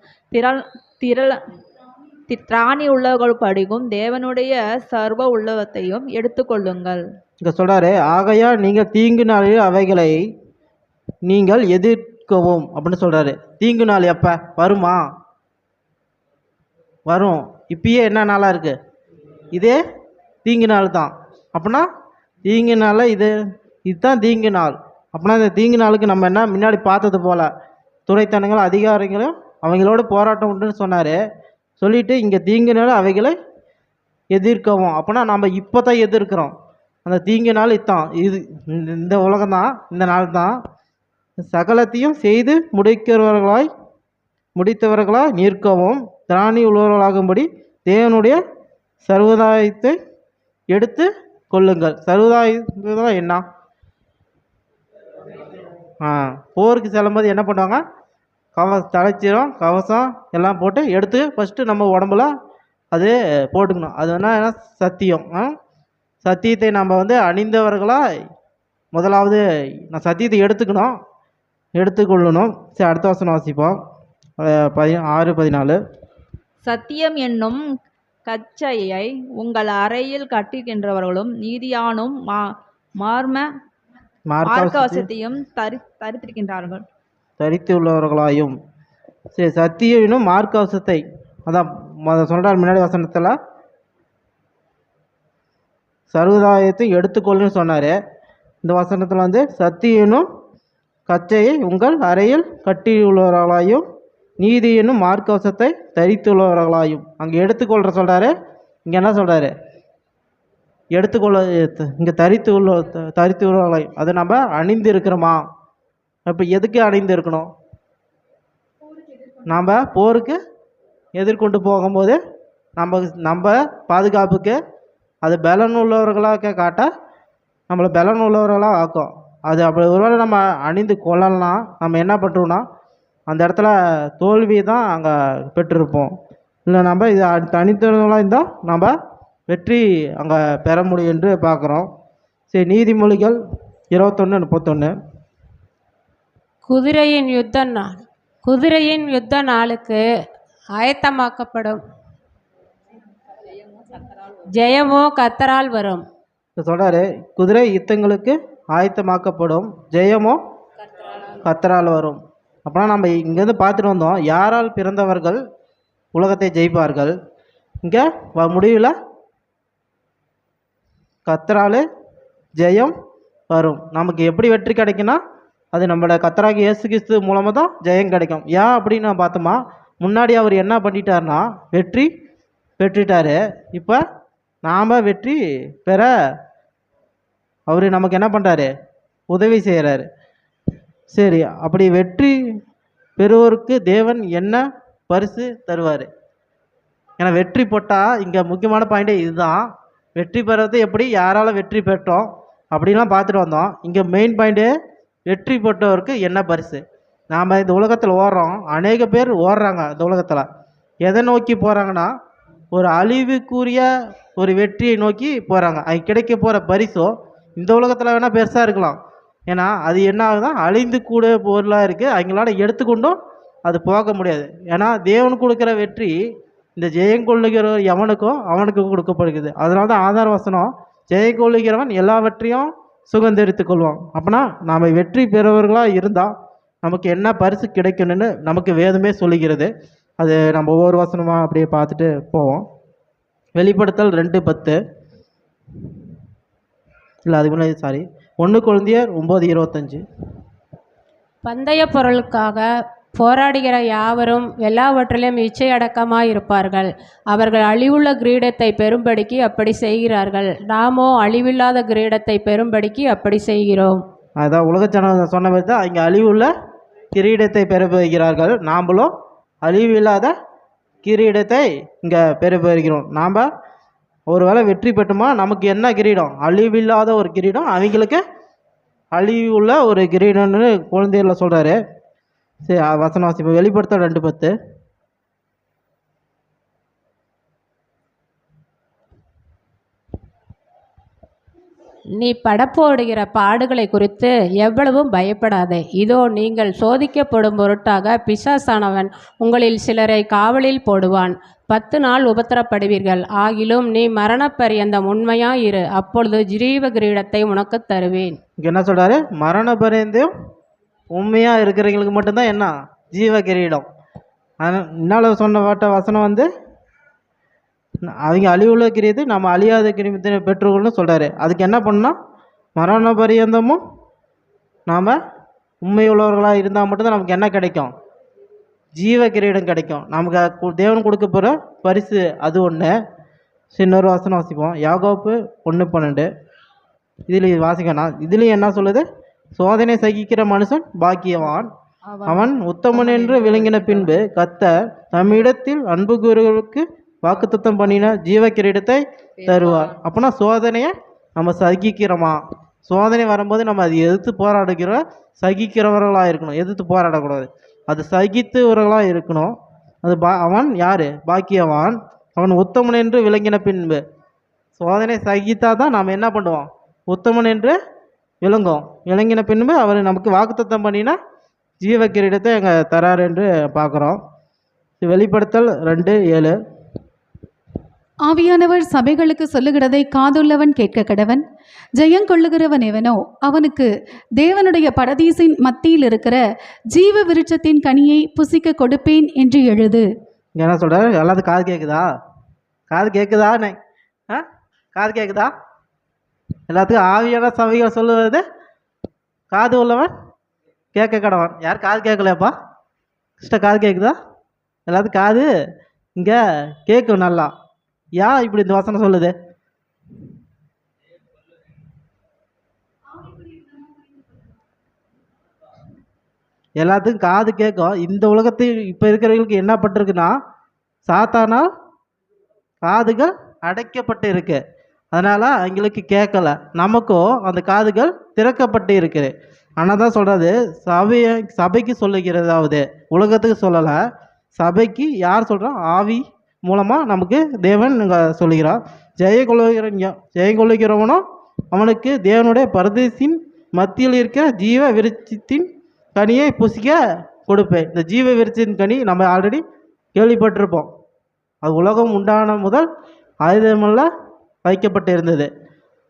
திராணி உள்ளவர்களும் தேவனுடைய சர்வ உள்ளவத்தையும் எடுத்துக்கொள்ளுங்கள். இங்கே சொல்கிறாரு, ஆகையால் நீங்கள் தீங்கு நாளில் அவைகளை நீங்கள் எதிர்க்கவும் அப்படின்னு சொல்கிறாரு. தீங்கு நாள் எப்போ வருமா? வரும். இப்பயே என்ன நாளாக இருக்குது? இதே தீங்கு நாள் தான். அப்படின்னா தீங்கு நாளில் இதுதான் தீங்கு நாள். அப்படின்னா இந்த தீங்கு நாளுக்கு நம்ம என்ன முன்னாடி பார்த்தது போல் துறைத்தனங்களும் அதிகாரிகளும் அவங்களோட போராட்டம் உண்டுன்னு சொன்னார். சொல்லிவிட்டு இங்கே தீங்கு நாள் அவைகளை எதிர்க்கவும். அப்படின்னா நம்ம இப்போ தான் எதிர்க்கிறோம். அந்த தீங்கு நாள் இதுதான். இது இந்த உலகம் தான், இந்த நாள் தான். சகலத்தையும் செய்து முடித்தவர்களாய் நிற்கவும் திராணி உள்ளவர்களாகும்படி தேவனுடைய சர்வதாயத்தை எடுத்து கொள்ளுங்கள். சர்வதாயம் என்ன? போருக்கு செல்லும்போது என்ன பண்ணுவாங்க? தலைச்சீரம் கவசம் எல்லாம் போட்டு எடுத்து ஃபஸ்ட்டு நம்ம உடம்புல அது போட்டுக்கணும். அது என்ன சத்தியம். சத்தியத்தை நம்ம அணிந்தவர்களாக முதலாவது சத்தியத்தை எடுத்துக்கொள்ளணும். சரி, அடுத்த வசனம் வாசிப்போம். 6:14. சத்தியம் என்னும் கச்சையை உங்கள் அறையில் கட்டுகின்றவர்களும் நீதியானும் மார்க்கவசத்தையும் தரித்திருக்கின்றார்கள். தரித்து உள்ளவர்களாயும். சரி, சத்தியம் என்னும் மார்க்கவசத்தை அதான் சொல்கிறார் முன்னாடி வசனத்தில். சர்வதாயத்தை எடுத்துக்கொள்ளுன்னு சொன்னார். இந்த வசனத்தில் சத்தியம் என்னும் கச்சையை உங்கள் அறையில் கட்டியுள்ளவர்களாயும் நீதி என்னும் மார்க்கவசத்தை தரித்துள்ளவர்களாயும். அங்கே எடுத்துக்கொள்கிற சொல்கிறாரு, இங்கே என்ன சொல்கிறாரு? எடுத்துக்கொள்ள. இங்கே தரித்து உள்ளவர்களாயும் அதை நம்ம அணிந்து இருக்கிறோமா? இப்போ எதுக்கு அணிந்து இருக்கணும்? நாம் போருக்கு எதிர்கொண்டு போகும்போது நம்ம பாதுகாப்புக்கு அது பலன் உள்ளவர்களாக காட்ட நம்மளை பலன் உள்ளவர்களாக ஆக்கும். அது அப்படி ஒருவேளை நம்ம அணிந்து கொள்ளலாம், நம்ம என்ன பண்ணுறோம்னா அந்த இடத்துல தோல்வி தான் அங்கே பெற்றிருப்போம். இல்லை நம்ம இது தனித்தவர்களாக இருந்தால் நம்ம வெற்றி அங்கே பெற முடியும் என்று பார்க்குறோம். சரி, நீதிமொழிகள் 21:31. குதிரையின் யுத்த நாளுக்கு ஆயத்தமாக்கப்படும் ஜெயமோ கர்த்தரால் வரும். சொல்கிறாரு, குதிரை யுத்தங்களுக்கு ஆயத்தமாக்கப்படும் ஜெயமோ கர்த்தரால் வரும். அப்போனா நம்ம இங்கேருந்து பார்த்துட்டு வந்தோம், யாரால் பிறந்தவர்கள் உலகத்தை ஜெயிப்பார்கள். இங்கே முடிவில் கர்த்தரால் ஜெயம் வரும். நமக்கு எப்படி வெற்றி கிடைக்குன்னா அது நம்மளோட கர்த்தராகிய இயேசு கிறிஸ்து மூலமாக தான் ஜெயம் கிடைக்கும். ஏன் அப்படின்னு நான் பார்த்தோமா, முன்னாடி அவர் என்ன பண்ணிட்டார்னா வெற்றி பெற்றுட்டார். இப்போ நாம் வெற்றி பெற அவர் நமக்கு என்ன பண்ணுறாரு? உதவி செய்கிறாரு. சரி, அப்படி வெற்றி பெறுவோருக்கு தேவன் என்ன பரிசு தருவார்? ஏன்னா வெற்றி போட்டால் இங்கே முக்கியமான பாயிண்டே இதுதான். வெற்றி பெறது எப்படி, யாரால் வெற்றி பெற்றோம் அப்படின்லாம் பார்த்துட்டு வந்தோம். இங்கே மெயின் பாயிண்ட்டு வெற்றி பெற்றவருக்கு என்ன பரிசு. நாம் இந்த உலகத்தில் ஓடுறோம், அநேக பேர் ஓடுறாங்க. இந்த உலகத்தில் எதை நோக்கி போகிறாங்கன்னா ஒரு அழிவுக்குரிய ஒரு வெற்றியை நோக்கி போகிறாங்க. அது கிடைக்க போகிற பரிசோ இந்த உலகத்தில் வேணால் பெருசாக இருக்கலாம். ஏன்னா அது என்ன ஆகுதுன்னா அழிந்து கூட பொருளாக இருக்குது, அவங்களால எடுத்துக்கொண்டும் அது போக முடியாது. ஏன்னா தேவன் கொடுக்குற வெற்றி இந்த ஜெயம் கொள்ளுகிற எவனுக்கும் அவனுக்கு கொடுக்கப்படுகிறது. அதனால தான் ஆதார வசனம், ஜெயம் கொள்ளுகிறவன் எல்லாவற்றையும் சுதந்தரித்து கொள்வான். அப்படின்னா நாம் வெற்றி பெறுவர்களாக இருந்தால் நமக்கு என்ன பரிசு கிடைக்கணும்னு நமக்கு வேதமே சொல்லுகிறது. அது நம்ம ஒவ்வொரு வசனமாக அப்படியே பார்த்துட்டு போவோம். வெளிப்படுத்தல் 2:10. இல்லை, அதுக்கு முன்னாடி 1 Corinthians 9:25. பந்தய பொருளுக்காக போராடுகிற யாவரும் எல்லாவற்றிலும் இச்சையடக்கமாயிருப்பார்கள். அவர்கள் அழிவுள்ள கிரீடத்தை பெறும்படிக்கு அப்படி செய்கிறார்கள். நாமோ அழிவில்லாத கிரீடத்தை பெறும்படிக்கு அப்படி செய்கிறோம். அதான் உலக ஜனம் சொன்ன மாதிரி தான் இங்கே அழிவுள்ள கிரீடத்தை பெறுகிறார்கள். நாம்ளும் அழிவில்லாத கிரீடத்தை இங்கே பெறுகிறோம். நாம் ஒரு வேளை வெற்றி பெற்றுமா நமக்கு என்ன கிரீடம்? அழிவில்லாத ஒரு கிரீடம். அவங்களுக்கு அழிவுள்ள ஒரு கிரீடம்னு குழந்தைகளில் சொல்கிறாரு. சரி, வசனம் வாசிப்போம். வெளிப்படுத்தல் 2:10. நீ படப்போடுகிற பாடுகளை குறித்து எவ்வளவும் பயப்படாதே. இதோ நீங்கள் சோதிக்கப்படும் பொருட்டாக பிசாசானவன் உங்களில் சிலரை காவலில் போடுவான். 10 நாள் உபத்திரப்படுவீர்கள். ஆகிலும் நீ மரணப்பரியந்தம் உண்மையாயிரு, அப்பொழுது ஜீவ கிரீடத்தை உனக்கு தருவேன். இங்கே என்ன சொல்கிறாரு? மரண பரியந்தம் உண்மையாக இருக்கிறவங்களுக்கு மட்டும்தான் என்ன ஜீவ கிரீடம். என்னால் சொன்ன வசனம் அவங்க அழிவுள்ள கிரீது, நம்ம அழியாத கிரீடத்தை பெற்றுக்கொள்ளணும்னு சொல்கிறாரு. அதுக்கு என்ன பண்ணால் மரண பரியந்தமும் நாம் உண்மையுள்ளவர்களாக இருந்தால் மட்டும்தான் நமக்கு என்ன கிடைக்கும்? ஜீவ கிரீடம் கிடைக்கும். நமக்கு தேவன் கொடுக்க போகிற பரிசு அது ஒன்று. இன்னொரு வசனம் வாசிப்போம். யாக்கோபு 1:12. இதில் வாசிக்கணும். இதுலேயும் என்ன சொல்லுது? சோதனை சகிக்கிற மனுஷன் பாக்கியவான். அவன் உத்தமன் என்று விளங்கின பின்பு கர்த்தர் தம்மிடத்தில் அன்பு கூறுவர்களுக்கு வாக்குத்தத்தம் பண்ணின ஜீவ கிரீடத்தை தருவார். அப்படின்னா சோதனையை நம்ம சகிக்கிறோமா? சோதனை வரும்போது நம்ம அதை எதிர்த்து சகிக்கிறவர்களாக இருக்கணும், எதிர்த்து போராடக்கூடாது. அது சகித்தவர்களாக இருக்கணும். அது அவன் யார்? பாக்கியவான். அவன் உத்தமன் என்று விளங்கின பின்பு. சோதனை சகித்தா தான் நாம் என்ன பண்ணுவோம்? உத்தமன் என்று விளங்கின பின்பு அவர் நமக்கு வாக்குத்தத்தம் பண்ணினா ஜீவ கிரீடத்தை எங்கே தரார் என்று பார்க்குறோம். வெளிப்படுத்தல் 2:7. ஆவியானவர் சபைகளுக்கு சொல்லுகிறதை காதுள்ளவன் கேட்க கடவன். ஜெயங்கொள்ளுகிறவன் எவனோ அவனுக்கு தேவனுடைய பரதீசின் மத்தியில் இருக்கிற ஜீவ விருட்சத்தின் கனியை புசிக்க கொடுப்பேன் என்று எழுது. என்ன சொல்கிறார்? எல்லாத்துக்கும் காது கேட்குதா? காது கேட்குதானே? காது கேட்குதா? எல்லாத்துக்கும் ஆவியான சபைகள் சொல்லுவது காது உள்ளவன் கேட்க கடவன். யார் காது கேட்கலையாப்பா? காது கேட்குதா? எல்லாத்துக்கும் காது இங்கே கேட்கும் நல்லா. ஏன் இப்படி இந்த வசனம் சொல்லுது? எல்லாத்துக்கும் காது கேட்கும். இந்த உலகத்தில் இப்போ இருக்கிறவங்களுக்கு என்ன பட்டிருக்குன்னா, சாத்தானால் காதுகள் அடைக்கப்பட்டு இருக்கு, அதனால் அவங்களுக்கு கேட்கல. நமக்கும் அந்த காதுகள் திறக்கப்பட்டு இருக்குது. ஆனால் தான் சொல்கிறது, சபைக்கு சொல்லுகிறதாவது, உலகத்துக்கு சொல்லலை. சபைக்கு யார் சொல்கிறா? ஆவி மூலமாக நமக்கு தேவன் இங்கே சொல்லுகிறார். ஜெயங்கொள்ளுகிறவனோ அவனுக்கு தேவனுடைய பரதேசின் மத்தியில் இருக்கிற ஜீவ விருட்சத்தின் கனியை புசிக்க கொடுப்பேன். இந்த ஜீவ விருட்சத்தின் கனி நம்ம ஆல்ரெடி கேள்விப்பட்டிருப்போம். அது உலகம் உண்டான முதல் ஆயுதமெல்லாம் வைக்கப்பட்டு இருந்தது.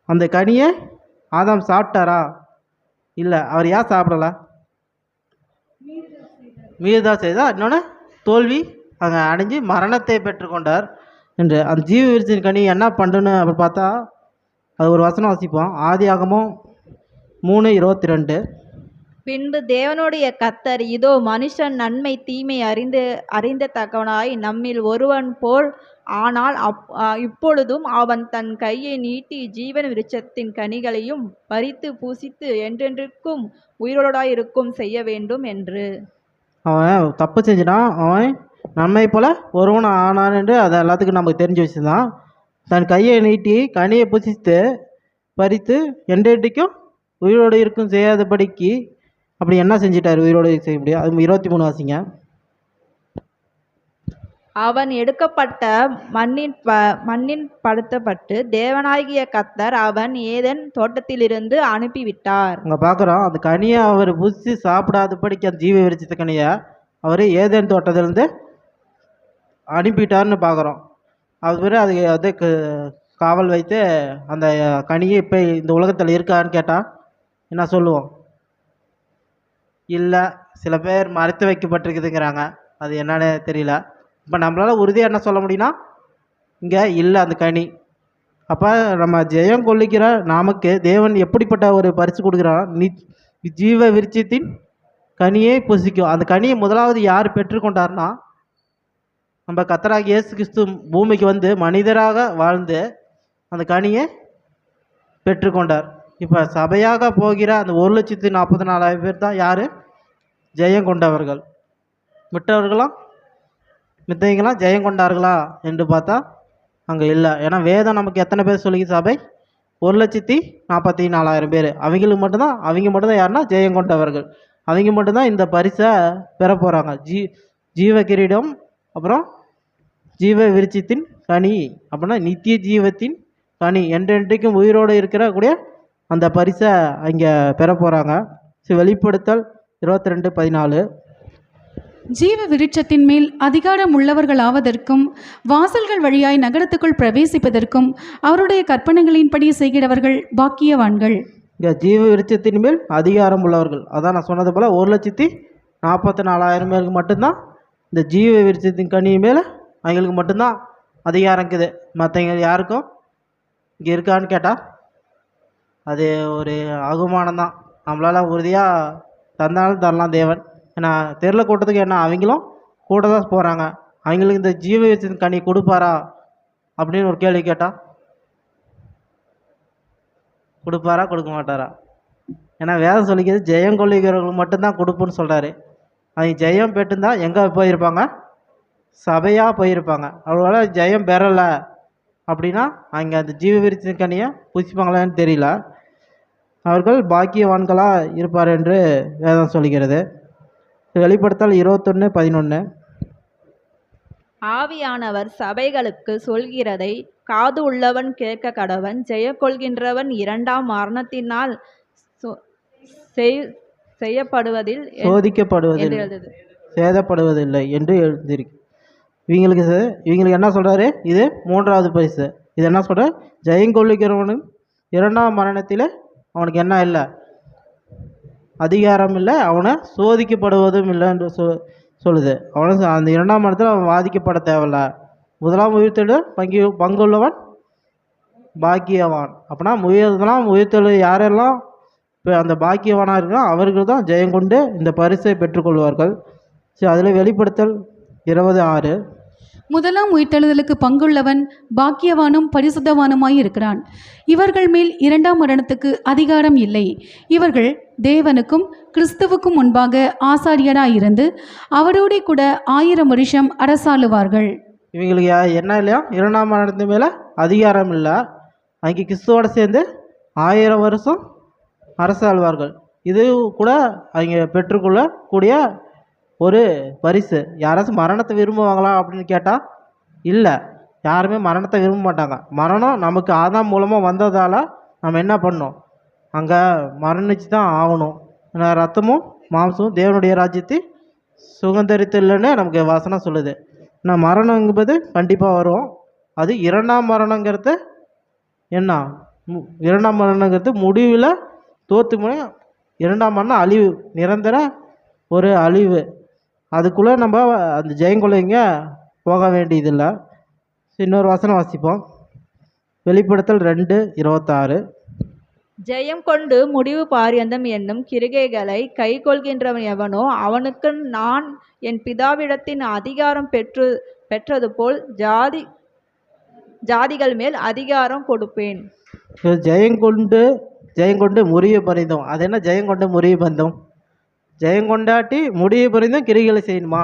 அந்த கனியை ஆதாம் சாப்பிட்டாரா? இல்லை. அவர் ஏன் சாப்பிடலை? மீறுதல் செய்தால் இன்னொன்று தோல்வி அங்கே அடைஞ்சு மரணத்தை பெற்றுக்கொண்டார் என்று. அந்த ஜீவ விருட்சத்தின் கனி என்ன பண்ணணும் அப்படி பார்த்தா, அது ஒரு வசனம் வாசிப்போம். ஆதியாகமம் 3:22. பின்பு தேவனுடைய கர்த்தர், இதோ மனுஷன் நன்மை தீமை அறிந்த தக்கவனாய் நம்மில் ஒருவன் போல் ஆனால் இப்பொழுதும் அவன் தன் கையை நீட்டி ஜீவன் விருட்சத்தின் கனிகளையும் பறித்து பூசித்து என்றென்றைக்கும் உயிரோடாயிருக்கும் செய்ய வேண்டும் என்று. அவன் தப்பு செஞ்சினான், அவன் நன்மை போல ஒருவன் ஆனான் என்று அதை எல்லாத்துக்கும் நமக்கு தெரிஞ்சு வச்சுருந்தான். தன் கையை நீட்டி கனியை புசித்து பறித்து என்றென்றைக்கும் உயிரோடு இருக்கும் செய்யாதபடிக்கு அப்படி என்ன செஞ்சிட்டார்? உயிரோடு செய்ய முடியும். அது 23 வாசிங்க. அவன் எடுக்கப்பட்ட மண்ணின் படுத்தப்பட்டு தேவனாகிய கர்த்தர் அவன் ஏதேன் தோட்டத்திலிருந்து அனுப்பிவிட்டார். அங்கே பார்க்குறோம், அந்த கனியை அவர் புசித்து சாப்பிடாதபடிக்கு அந்த ஜீவ விருட்சத்த கனியை அவர் ஏதேன் தோட்டத்திலிருந்து அனுப்பிட்டார்னு பார்க்குறோம். அது பிறகு அது காவல் வைத்து அந்த கனியை இப்போ இந்த உலகத்தில் இருக்கான்னு கேட்டால் என்ன சொல்லுவோம்? இல்லை, சில பேர் மறைத்து வைக்கப்பட்டிருக்குதுங்கிறாங்க. அது என்னன்னு தெரியல. இப்போ நம்மளால் உறுதியாக என்ன சொல்ல முடியும்னா, இங்கே இல்லை அந்த கனி. அப்போ நம்ம ஜெயம் கொள்ளிக்கிற நமக்கு தேவன் எப்படிப்பட்ட ஒரு பரிசு கொடுக்குறான்? ஜீவ விருட்சத்தின் கனியை புசிக்கும். அந்த கனியை முதலாவது யார் பெற்றுக்கொண்டார்னா, நம்ம கர்த்தராகிய இயேசு கிறிஸ்து பூமிக்கு வந்து மனிதராக வாழ்ந்து அந்த கனியை பெற்றுக்கொண்டார். இப்போ சபையாக போகிற அந்த 1,44,000 பேர் தான் யார்? ஜெயம் கொண்டவர்கள். மித்தவங்களாம் ஜெயம் கொண்டார்களா என்று பார்த்தா அங்கே இல்லை. ஏன்னா வேதம் நமக்கு எத்தனை பேர் சொல்லிக்கு? சபை 1,44,000 பேர். அவங்க மட்டும்தான் யாருன்னா ஜெயம் கொண்டவர்கள். அவங்க மட்டும்தான் இந்த பரிசை பெற போகிறாங்க. ஜீவ கிரீடம், அப்புறம் ஜீவ விருட்சத்தின் கனி, அப்படின்னா நித்திய ஜீவத்தின் கனி, என்றென்றைக்கும் உயிரோடு இருக்கிற அந்த பரிசை அங்கே பெற போகிறாங்க. வெளிப்படுத்தல் 22:14. ஜீவ விருட்சத்தின் மேல் அதிகாரம் உள்ளவர்களாவதற்கும் வாசல்கள் வழியாய் நகரத்துக்குள் பிரவேசிப்பதற்கும் அவருடைய கற்பனைகளின்படி செய்கிறவர்கள் பாக்கியவான்கள். இங்கே ஜீவ விருட்சத்தின் மேல் அதிகாரம் உள்ளவர்கள், அதான் நான் சொன்னது போல் 1,44,000 பேருக்கு மட்டும்தான் இந்த ஜீவ விருட்சத்தின் கனி மேலே அவங்களுக்கு மட்டும்தான் அதிகாரம் இருக்குது. மற்றவங்க யாருக்கும் இங்கே இருக்கான்னு கேட்டால் அது ஒரு அகுமானம் தான். நம்மளால் உறுதியாக தந்தாலும் தரலாம் தேவன். ஏன்னா தெருல கூட்டத்துக்கு என்ன அவங்களும் கூட தான் போகிறாங்க. அவங்களுக்கு இந்த ஜீவ விருட்சத்தின் கனி கொடுப்பாரா அப்படின்னு ஒரு கேள்வி கேட்டால் கொடுப்பாரா கொடுக்க மாட்டாரா? ஏன்னா வேதம் சொல்லிக்கிறது ஜெயம் கொள்ளுகிறவங்களுக்கு மட்டும்தான் கொடுப்புன்னு சொல்கிறாரு. அவங்க ஜெயம் பெற்றுந்தா எங்கே போயிருப்பாங்க? சபையாக போயிருப்பாங்க. அவங்களால ஜெயம் பெறலை அப்படின்னா அங்கே அந்த ஜீவ விருத்தின் கனியை புசிப்பாங்களான்னு தெரியல. அவர்கள் பாக்கியவான்களாக இருப்பார் என்று வேதம் சொல்லுகிறது. வெளிப்படுத்தல் 21:11. ஆவியானவர் சபைகளுக்கு சொல்கிறதை காது உள்ளவன் கேட்க கடவன். ஜெயம் கொள்கின்றவன் இரண்டாம் மரணத்தினால் செய்யப்படுவதில் சோதிக்கப்படுவதில்லை, எழுதுது. சேதப்படுவதில்லை என்று எழுதியிருக்கு. இவங்களுக்கு என்ன சொல்கிறாரு? இது 3வது பரிசு. இது என்ன சொல்கிற? ஜெயங்கொள்ளுகிறவனும் இரண்டாம் மரணத்தில் அவனுக்கு என்ன இல்லை? அதிகாரம் இல்லை, அவனை சோதிக்கப்படுவதும் இல்லை என்று சொல்லுது. அவனுக்கு அந்த இரண்டாம் மரணத்தில் அவன் வாதிக்கப்பட தேவையில்ல. முதலாம் உயிர்த்தெழு பங்குள்ளவன் பாக்கியவான். அப்படின்னா முதலாம் உயிர்த்தெழு யாரெல்லாம் இப்போ அந்த பாக்கியவானாக இருக்கான் அவர்கள் தான் ஜெயம் கொண்டு இந்த பரிசை பெற்றுக்கொள்வார்கள். சரி, அதில் வெளிப்படுத்தல் 20:6. முதலாம் உயிர்த்தெழுதலுக்கு பங்குள்ளவன் பாக்கியவானும் பரிசுத்தவானுமாய் இருக்கிறான். இவர்கள் மேல் இரண்டாம் மரணத்துக்கு அதிகாரம் இல்லை. இவர்கள் தேவனுக்கும் கிறிஸ்துவுக்கும் முன்பாக ஆசாரியராயிருந்து அவரோட கூட 1000 வருஷம் அரசாளுவார்கள். இவங்களுக்கு என்ன இல்லையா? இரண்டாம் மரணத்து மேலே அதிகாரம் இல்லை. அங்கே கிறிஸ்துவோடு சேர்ந்து 1000 வருஷம் அரசாழ்வார்கள். இது கூட அவங்க பெற்றுக்கொள்ளக்கூடிய ஒரு பரிசு. யாராச்சும் மரணத்தை விரும்புவாங்களா அப்படின்னு கேட்டால் இல்லை, யாருமே மரணத்தை விரும்ப மாட்டாங்க. மரணம் நமக்கு ஆதாம் மூலமாக வந்ததால் நம்ம என்ன பண்ணோம்? அங்கே மரணிச்சு தான் ஆகணும். ஏன்னா ரத்தமும் மாம்சமும் தேவனுடைய ராஜ்யத்தை சுதந்தரித்தில்லைன்னு நமக்கு வசனம் சொல்லுது. ஆனால் மரணங்கிறது கண்டிப்பாக வரும். அது இரண்டாம் மரணங்கிறது என்ன? இரண்டாம் மரணங்கிறது முடிவில் தோற்று போய் இரண்டாம் மரணம் அழிவு, நிரந்தர ஒரு அழிவு. அதுக்குள்ளே நம்ம அந்த ஜெயங்கொள்ளைங்க போக வேண்டியதில்லை. இன்னொரு வசனம் வாசிப்போம். வெளிப்படுத்தல் 2:26. ஜெயம் கொண்டு முடிவு பாரியந்தம் என்னும் கிரிகைகளை கை கொள்கின்றவன் எவனோ அவனுக்கு நான் என் பிதாவிடத்தின் அதிகாரம் பெற்றது போல் ஜாதிகள் மேல் அதிகாரம் கொடுப்பேன். ஜெயங்கொண்டு முறிய பறிந்தோம். அது என்ன ஜெயங்கொண்டு முறிய பந்தம்? ஜெயங்கொண்டாட்டி முடிய பறிந்தும் கிரிகளை செய்யணுமா?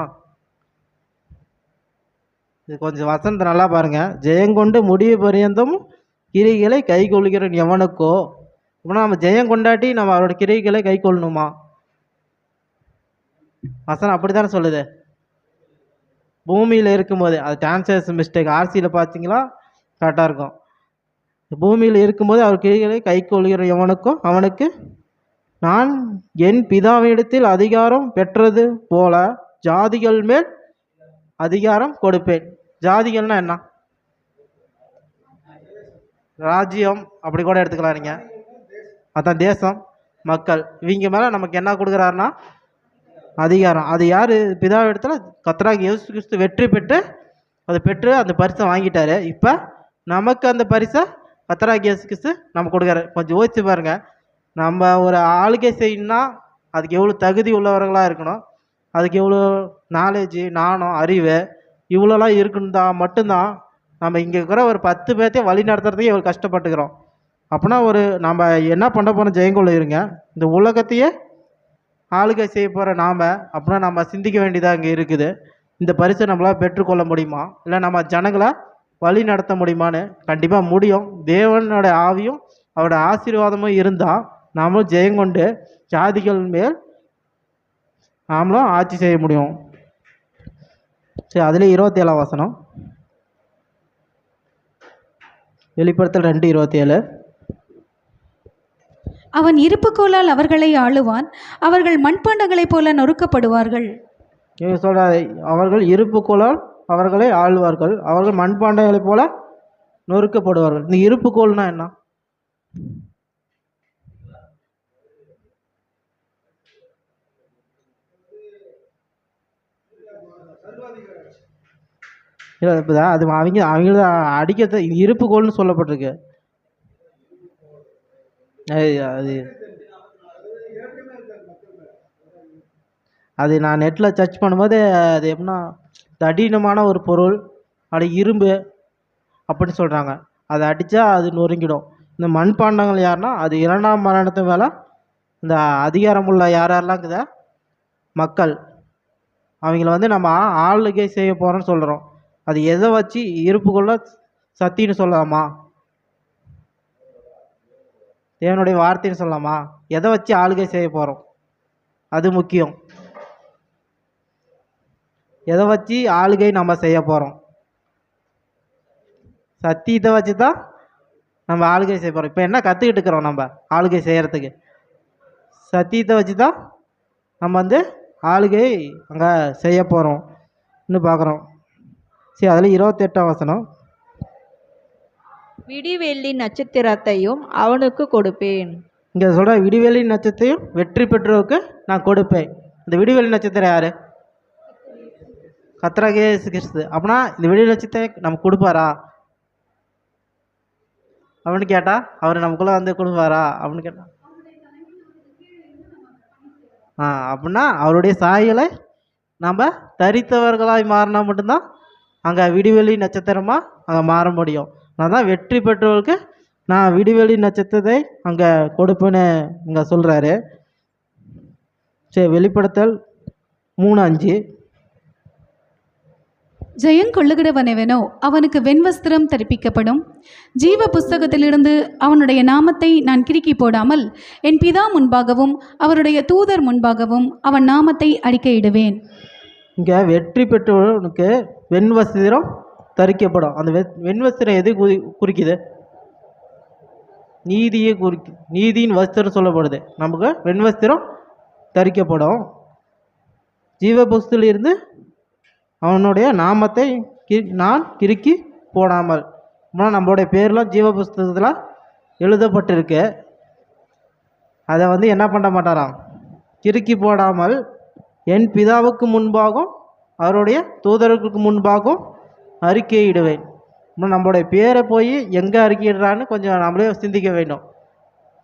இது கொஞ்சம் வசனத்தை நல்லா பாருங்க. ஜெயங்கொண்டு முடிய பரியந்தும் கிரிகளை கை கொள்கிறன் எவனுக்கோ. அப்படின்னா நம்ம ஜெயங்கொண்டாட்டி நம்ம அவரோட கிரிகளை கை கொள்ளணுமா? வசனம் அப்படி தானே சொல்லுது. பூமியில் இருக்கும்போது அது டிரான்ஸ்லேஷன் மிஸ்டேக். ஆர்சியில் பார்த்தீங்களா கரெக்டாக இருக்கும். பூமியில் இருக்கும்போது அவர் கிரிகளை கை கொள்கிற எவனுக்கும் அவனுக்கு நான் என் பிதாவிடத்தில் அதிகாரம் பெற்றது போல ஜாதிகள் மேல் அதிகாரம் கொடுப்பேன். ஜாதிகள்னா என்ன? ராஜ்யம் அப்படி கூட எடுத்துக்கலாம் நீங்கள். அதான் தேசம், மக்கள். இவங்க மேலே நமக்கு என்ன கொடுக்குறாருன்னா அதிகாரம். அது யார்? பிதாவிடத்தில் கர்த்தராகிய இயேசு கிறிஸ்து வெற்றி பெற்று அதை பெற்று அந்த பரிசை வாங்கிட்டாரு. இப்போ நமக்கு அந்த பரிசை கர்த்தராகிய இயேசு கிறிஸ்து நம்ம கொடுக்குறாரு. கொஞ்சம் யோசிச்சு பாருங்கள். நம்ம ஒரு ஆளுகை செய்யணும்னா அதுக்கு எவ்வளோ தகுதி உள்ளவர்களாக இருக்கணும், அதுக்கு எவ்வளோ நாலேஜு, நாணம், அறிவு இவ்வளோலாம் இருக்குன்னு மட்டும்தான் நம்ம இங்கே இருக்கிற ஒரு 10 பேர்த்தையும் வழி நடத்துறதுக்கே இவ்வளோ கஷ்டப்பட்டுக்கிறோம். அப்படின்னா நம்ம என்ன பண்ண போகிறோம்? ஜெயங்கொள்ள இருங்க. இந்த உலகத்தையே ஆளுகை செய்ய போகிற நாம் அப்படின்னா நம்ம சிந்திக்க வேண்டியதாக இங்கே இருக்குது. இந்த பரிசை நம்மளால் பெற்றுக்கொள்ள முடியுமா? இல்லை நம்ம ஜனங்களை வழி நடத்த முடியுமான்னு? கண்டிப்பாக முடியும். தேவனோட ஆவியும் அவரோட ஆசீர்வாதமும் இருந்தால் நாமளும் ஜெயங்கொண்டு ஜாதிகள் மேல் நாமளும் ஆட்சி செய்ய முடியும். சரி, அதில் 27ஆம் வசனம். வெளிப்படுத்தல் 2:27. அவன் இருப்புக்கோலால் அவர்களை ஆளுவான், அவர்கள் மண்பாண்டங்களைப் போல நொறுக்கப்படுவார்கள். சொல்கிறார், அவர்கள் இருப்புக்கோலால் அவர்களை ஆளுவார்கள், அவர்கள் மண்பாண்டங்களைப் போல நொறுக்கப்படுவார்கள். இந்த இருப்புக்கோல்னா என்ன? இல்லை, இப்போ அது அவங்கள அடிக்க இருப்புக்கோல்னு சொல்லப்பட்டிருக்கு. அது நான் நெட்டில் சர்ச் பண்ணும்போது அது எப்படின்னா தடினமான ஒரு பொருள், அது இரும்பு அப்படின்னு சொல்கிறாங்க. அதை அடித்தா அது நொறுங்கிடும். இந்த மண்பாண்டங்கள் யாருன்னா அது இரண்டாம் மரணத்து மேலே இந்த அதிகாரமுள்ள யாரெல்லாம் இருக்குதா மக்கள், அவங்கள வந்து நம்ம ஆளுகை செய்ய போகிறோன்னு சொல்கிறோம். அது எதை வச்சு இருப்புக்குள்ள சத்தின்னு சொல்லலாமா, தேவனுடைய வார்த்தைன்னு சொல்லலாமா, எதை வச்சு ஆளுகை செய்ய போகிறோம் அது முக்கியம். எதை வச்சு ஆளுகை நம்ம செய்ய போகிறோம், சத்தியத்தை வச்சு தான் நம்ம ஆளுகை செய்ய போகிறோம். இப்போ என்ன கற்றுக்கிட்டு இருக்கிறோம் நம்ம ஆளுகை செய்கிறதுக்கு, சத்தியத்தை வச்சு தான் நம்ம வந்து ஆளுகை அங்கே செய்ய போகிறோம் இன்னும் பார்க்குறோம். சரி, அதில் 28ஆம் வசனம். விடிவெள்ளி நட்சத்திரத்தையும் அவனுக்கு கொடுப்பேன். இங்கே சொல்கிற விடிவெளி நட்சத்திரம் வெற்றி பெற்றோருக்கு நான் கொடுப்பேன். இந்த விடிவெளி நட்சத்திரம் யார்? கர்த்தராகிய இயேசு கிறிஸ்து. அப்படின்னா இந்த விடிவெளி நட்சத்திரம் நமக்கு கொடுப்பாரா அப்படின்னு கேட்டால், அவர் நமக்குள்ளே வந்து கொடுப்பாரா அப்படின்னு கேட்டால், அப்படின்னா அவருடைய சாயலை நம்ம தரித்தவர்களாய் மாறினா மட்டும்தான் அங்கே விடிவெளி நட்சத்திரமாக அங்கே மாற முடியும். நான் தான் வெற்றி பெற்றவர்களுக்கு நான் விடிவெளி நட்சத்திரத்தை அங்கே கொடுப்பேன்னு இங்கே சொல்கிறாரு. சரி, வெளிப்படுத்தல் 3:5. ஜெயங்கொள்ளுகிறவனெவனோ அவனுக்கு வெண்வஸ்திரம் தரிப்பிக்கப்படும். ஜீவ புஸ்தகத்திலிருந்து அவனுடைய நாமத்தை நான் கிறுக்கி போடாமல் என் பிதா முன்பாகவும் அவருடைய தூதர் முன்பாகவும் அவன் நாமத்தை அறிக்கையிடுவேன். இங்கே வெற்றி பெற்றவனுக்கு வெண்வஸ்திரம் தரிக்கப்படும். அந்த வெண்வஸ்திரம் எது குறிக்குது? நீதியை நீதியின் வஸ்திரம் சொல்லப்படுது. நமக்கு வெண்வஸ்திரம் தரிக்கப்படும். ஜீவ புஸ்தகத்திலிருந்து அவனுடைய நாமத்தை நான் கிறுக்கி போடாமல், நம்மளுடைய பேர்லாம் ஜீவ புஸ்தகத்தில் எழுதப்பட்டிருக்கு. அதை வந்து என்ன பண்ண மாட்டாராம், கிறுக்கி போடாமல் என் பிதாவுக்கு முன்பாகவும் அவருடைய தூதருக்கு முன்பாகவும் அறிக்கையிடுவேன். நம்மளுடைய பேரை போய் எங்கே அறிக்கையிடுறான்னு கொஞ்சம் நம்மளே சிந்திக்க வேண்டும்.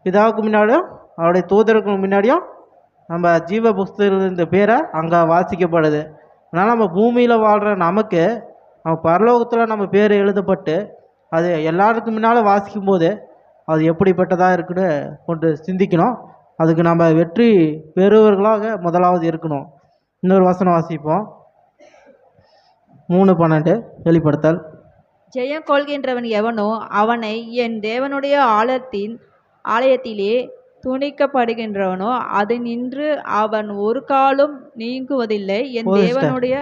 பிதாவுக்கு முன்னாடியும் அவருடைய தூதருக்கு முன்னாடியும் நம்ம ஜீவ புஸ்தகத்தில் இந்த பேரை அங்கே வாசிக்கப்படுது. அதனால் நம்ம பூமியில் வாழ்கிற நமக்கு நம்ம பரலோகத்தில் நம்ம பேர் எழுதப்பட்டு அது எல்லாருக்கும் முன்னால் வாசிக்கும் போது அது எப்படிப்பட்டதாக இருக்குன்னு கொண்டு சிந்திக்கணும். அதுக்கு நம்ம வெற்றி பெறுவர்களாக முதலாவது இருக்கணும். இன்னொரு வசனம் வாசிப்போம். 3:12 வெளிப்படுத்தல். ஜெயம் கொள்கின்றவன் எவனோ அவனை என் தேவனுடைய ஆலயத்திலே துணிக்கப்படுகின்றவனோ அது நின்று அவன் ஒரு காலும் நீங்குவதில்லை. என் தேவனுடைய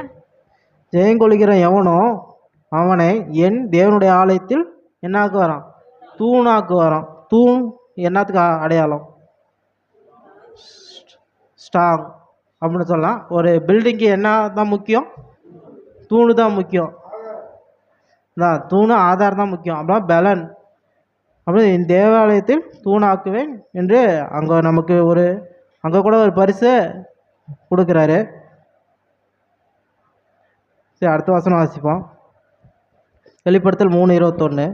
ஜெயங்கொள்கிற எவனோ அவனை என் தேவனுடைய ஆலயத்தில் என்னாக்கு வரான், தூணாக்கு வரான். தூண் என்னத்துக்கு அடையாளம்? ஸ்ட்ராங் அப்படின்னு சொல்லலாம். ஒரு பில்டிங்கு என்ன தான் முக்கியம்? தூணு தான் முக்கியம். தூணு ஆதாரம் தான் முக்கியம். அப்புறம் பலன் அப்படி என் தேவாலயத்தில் தூணாக்குவேன் என்று அங்கே நமக்கு அங்கே கூட ஒரு பரிசு கொடுக்குறாரு. சரி, அடுத்த வசனம் வாசிப்போம். வெளிப்படுத்தல் 3:21.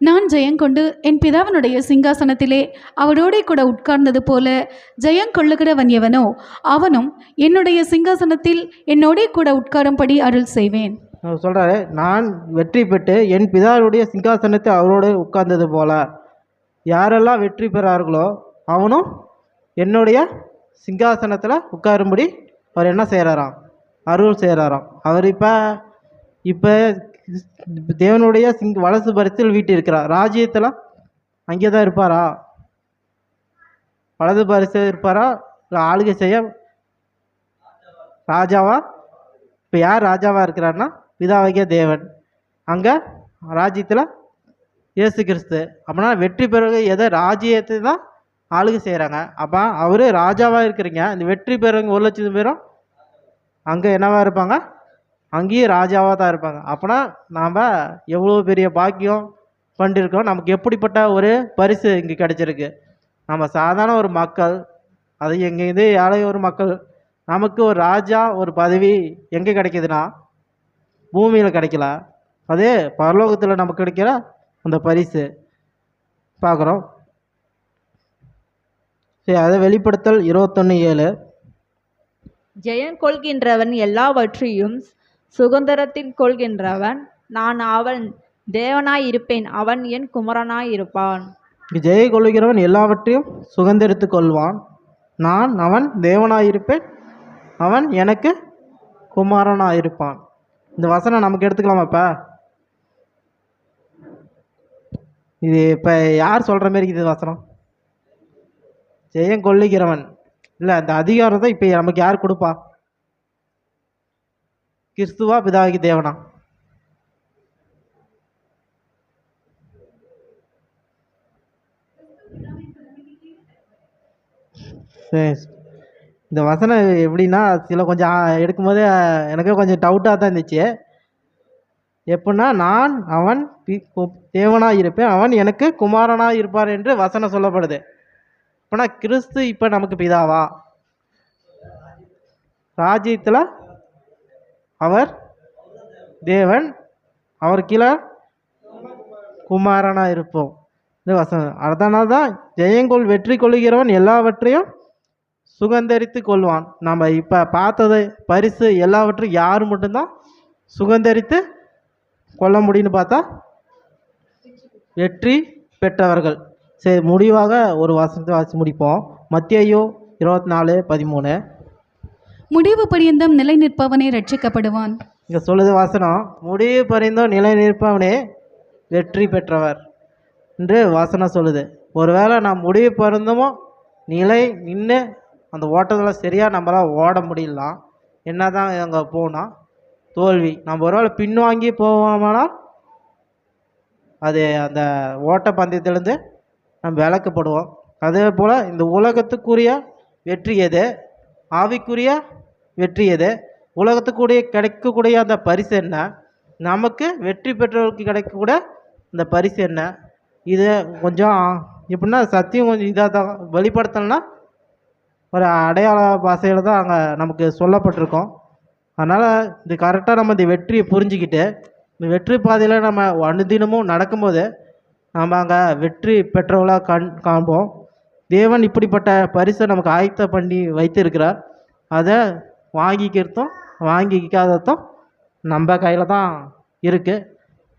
நான் ஜெயங்கொண்டு என் பிதாவினுடைய சிங்காசனத்திலே அவரோடே கூட உட்கார்ந்தது போல ஜெயங்கொள்ளுகிறவன் எவனோ அவனும் என்னுடைய சிங்காசனத்தில் என்னோடே கூட உட்காரும்படி அருள் செய்வேன். சொல்கிறாரு, நான் வெற்றி பெற்று என் பிதாவுடைய சிங்காசனத்தை அவரோடு உட்கார்ந்தது போல யாரெல்லாம் வெற்றி பெறார்களோ அவனும் என்னுடைய சிங்காசனத்தில் உட்காரும்படி அவர் என்ன செய்கிறாராம், அருள் செய்கிறாராம். அவர் இப்போ தேவனுடைய வலசு பரிசில் வீட்டு இருக்கிறார். ராஜ்யத்தில் அங்கே தான் இருப்பாரா? வலது பரிசில் இருப்பாரா? இல்லை ஆளுகை செய்ய ராஜாவா? இப்போ யார் ராஜாவாக இருக்கிறாருன்னா பிதாவாகிய தேவன். அங்கே ராஜ்யத்தில் இயேசு கிறிஸ்து. அப்படின்னா வெற்றி பெற எதை ராஜ்யத்தை தான் ஆளுகை செய்கிறாங்க. அப்போ அவர் ராஜாவாக இருக்கிறீங்க. இந்த வெற்றி பெறவங்க 1,00,000 பேரும் அங்கே என்னவாக இருப்பாங்க? அங்கேயும் ராஜாவாக தான் இருப்பாங்க. அப்போனா நாம் எவ்வளோ பெரிய பாக்கியம் பண்ணியிருக்கோம். நமக்கு எப்படிப்பட்ட ஒரு பரிசு இங்கே கிடச்சிருக்கு. நம்ம சாதாரண ஒரு மக்கள், அது எங்கேருந்து ஏழை ஒரு மக்கள். நமக்கு ஒரு ராஜா ஒரு பதவி எங்கே கிடைக்கிதுன்னா பூமியில் கிடைக்கல, அதே பரலோகத்தில் நமக்கு கிடைக்கிற அந்த பரிசு பார்க்குறோம். சரி, அதை வெளிப்படுத்தல் 21:7. ஜெயம் கொள்கின்றவன் எல்லாவற்றையும் சுதந்திரத்தில் கொள்கின்றவன் நான் அவன் தேவனாய் இருப்பேன், அவன் என் குமாரனாய் இருப்பான். இங்கு ஜெயம் கொள்ளுகிறவன் எல்லாவற்றையும் சுதந்தரித்து கொள்வான். நான் அவன் தேவனாயிருப்பேன், அவன் எனக்கு குமாரனாயிருப்பான். இந்த வசனம் நமக்கு எடுத்துக்கலாமாப்பா? இது இப்போ யார் சொல்கிற மாதிரி இது வசனம்? ஜெயம் கொள்ளுகிறவன் இல்லை, அந்த அதிகாரத்தை இப்போ நமக்கு யார் கொடுப்பா? கிறிஸ்துவா பிதாவாகிய தேவனா? சரி, இந்த வசனம் எப்படின்னா சில கொஞ்சம் எடுக்கும்போது எனக்கு கொஞ்சம் டவுட்டாக தான் இருந்துச்சு. எப்படின்னா, நான் அவன் தேவனாக இருப்பேன், அவன் எனக்கு குமாரனாக இருப்பார் என்று வசனம் சொல்லப்படுது. இப்போனா கிறிஸ்து இப்போ நமக்கு பிதாவா? ராஜ்யத்தில் அவர் தேவன், அவர் கீழே குமாரனாக இருப்போம். இந்த வசனம் அதனால தான் ஜெயங்கொள் வெற்றி கொள்ளுகிறவன் எல்லாவற்றையும் சுகந்தரித்து கொள்வான். நம்ம இப்போ பார்த்தது பரிசு எல்லாவற்றையும் யார் மட்டும்தான் சுகந்தரித்து கொள்ள முடியும்னு பார்த்தா வெற்றி பெற்றவர்கள். சரி, முடிவாக ஒரு வசனத்தை வாசி முடிப்போம். மத்தேயு 24:13. முடிவு பரியந்தம் நிலை நிற்பவனே ரட்சிக்கப்படுவான். இங்கே சொல்லுது வசனம், முடிவு பரிந்தோம் நிலை நிற்பவனே வெற்றி பெற்றவர் என்று வசனம் சொல்லுது. ஒருவேளை நாம் முடிவு பரிந்தமோ நிலை நின்று அந்த ஓட்டத்தில் சரியாக நம்மளால் ஓட முடியலாம், என்ன தான் அங்கே போனால் தோல்வி. நம்ம ஒருவேளை பின்வாங்கி போவோமானால் அது அந்த ஓட்ட பந்தயத்திலேருந்து நம்ம விலக்கப்படுவோம். அதே போல் இந்த உலகத்துக்குரிய வெற்றி எது, ஆவிக்குரிய வெற்றி எது, உலகத்துக்குரிய கிடைக்கக்கூடிய அந்த பரிசு என்ன, நமக்கு வெற்றி பெற்றவர்களுக்கு கிடைக்கக்கூடிய அந்த பரிசு என்ன, இது கொஞ்சம் எப்படின்னா சத்தியம் கொஞ்சம் இதாக தான் வெளிப்படுத்தலைன்னா ஒரு அடையாள பாஷையில் தான் அங்கே நமக்கு சொல்லப்பட்டிருக்கோம். அதனால் இது கரெக்டாக நம்ம இந்த வெற்றியை புரிஞ்சிக்கிட்டு இந்த வெற்றி பாதையில் நம்ம அனுதினமும் நடக்கும்போது நம்ம அங்கே வெற்றி பெற்றவர்களாக காண்போம். தேவன் இப்படிப்பட்ட பரிசை நமக்கு ஆயத்த பண்ணி வைத்திருக்கிறார். அதை வாங்கிக்கிறதும் வாங்கிக்காததும் நம்ம கையில் தான் இருக்குது.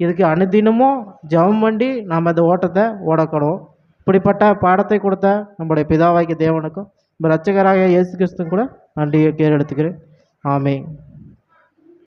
இதுக்கு அனுதினமும் ஜெபம் பண்ணி நம்ம அந்த ஓட்டத்தை ஓடக்கணும். இப்படிப்பட்ட பாடத்தை கொடுத்த நம்முடைய பிதாவாகிய தேவனுக்கும் நம்ம இரட்சகராகிய இயேசு கிறிஸ்துவும் கூட நன்றியை எடுத்துக்கிறேன். ஆமென்.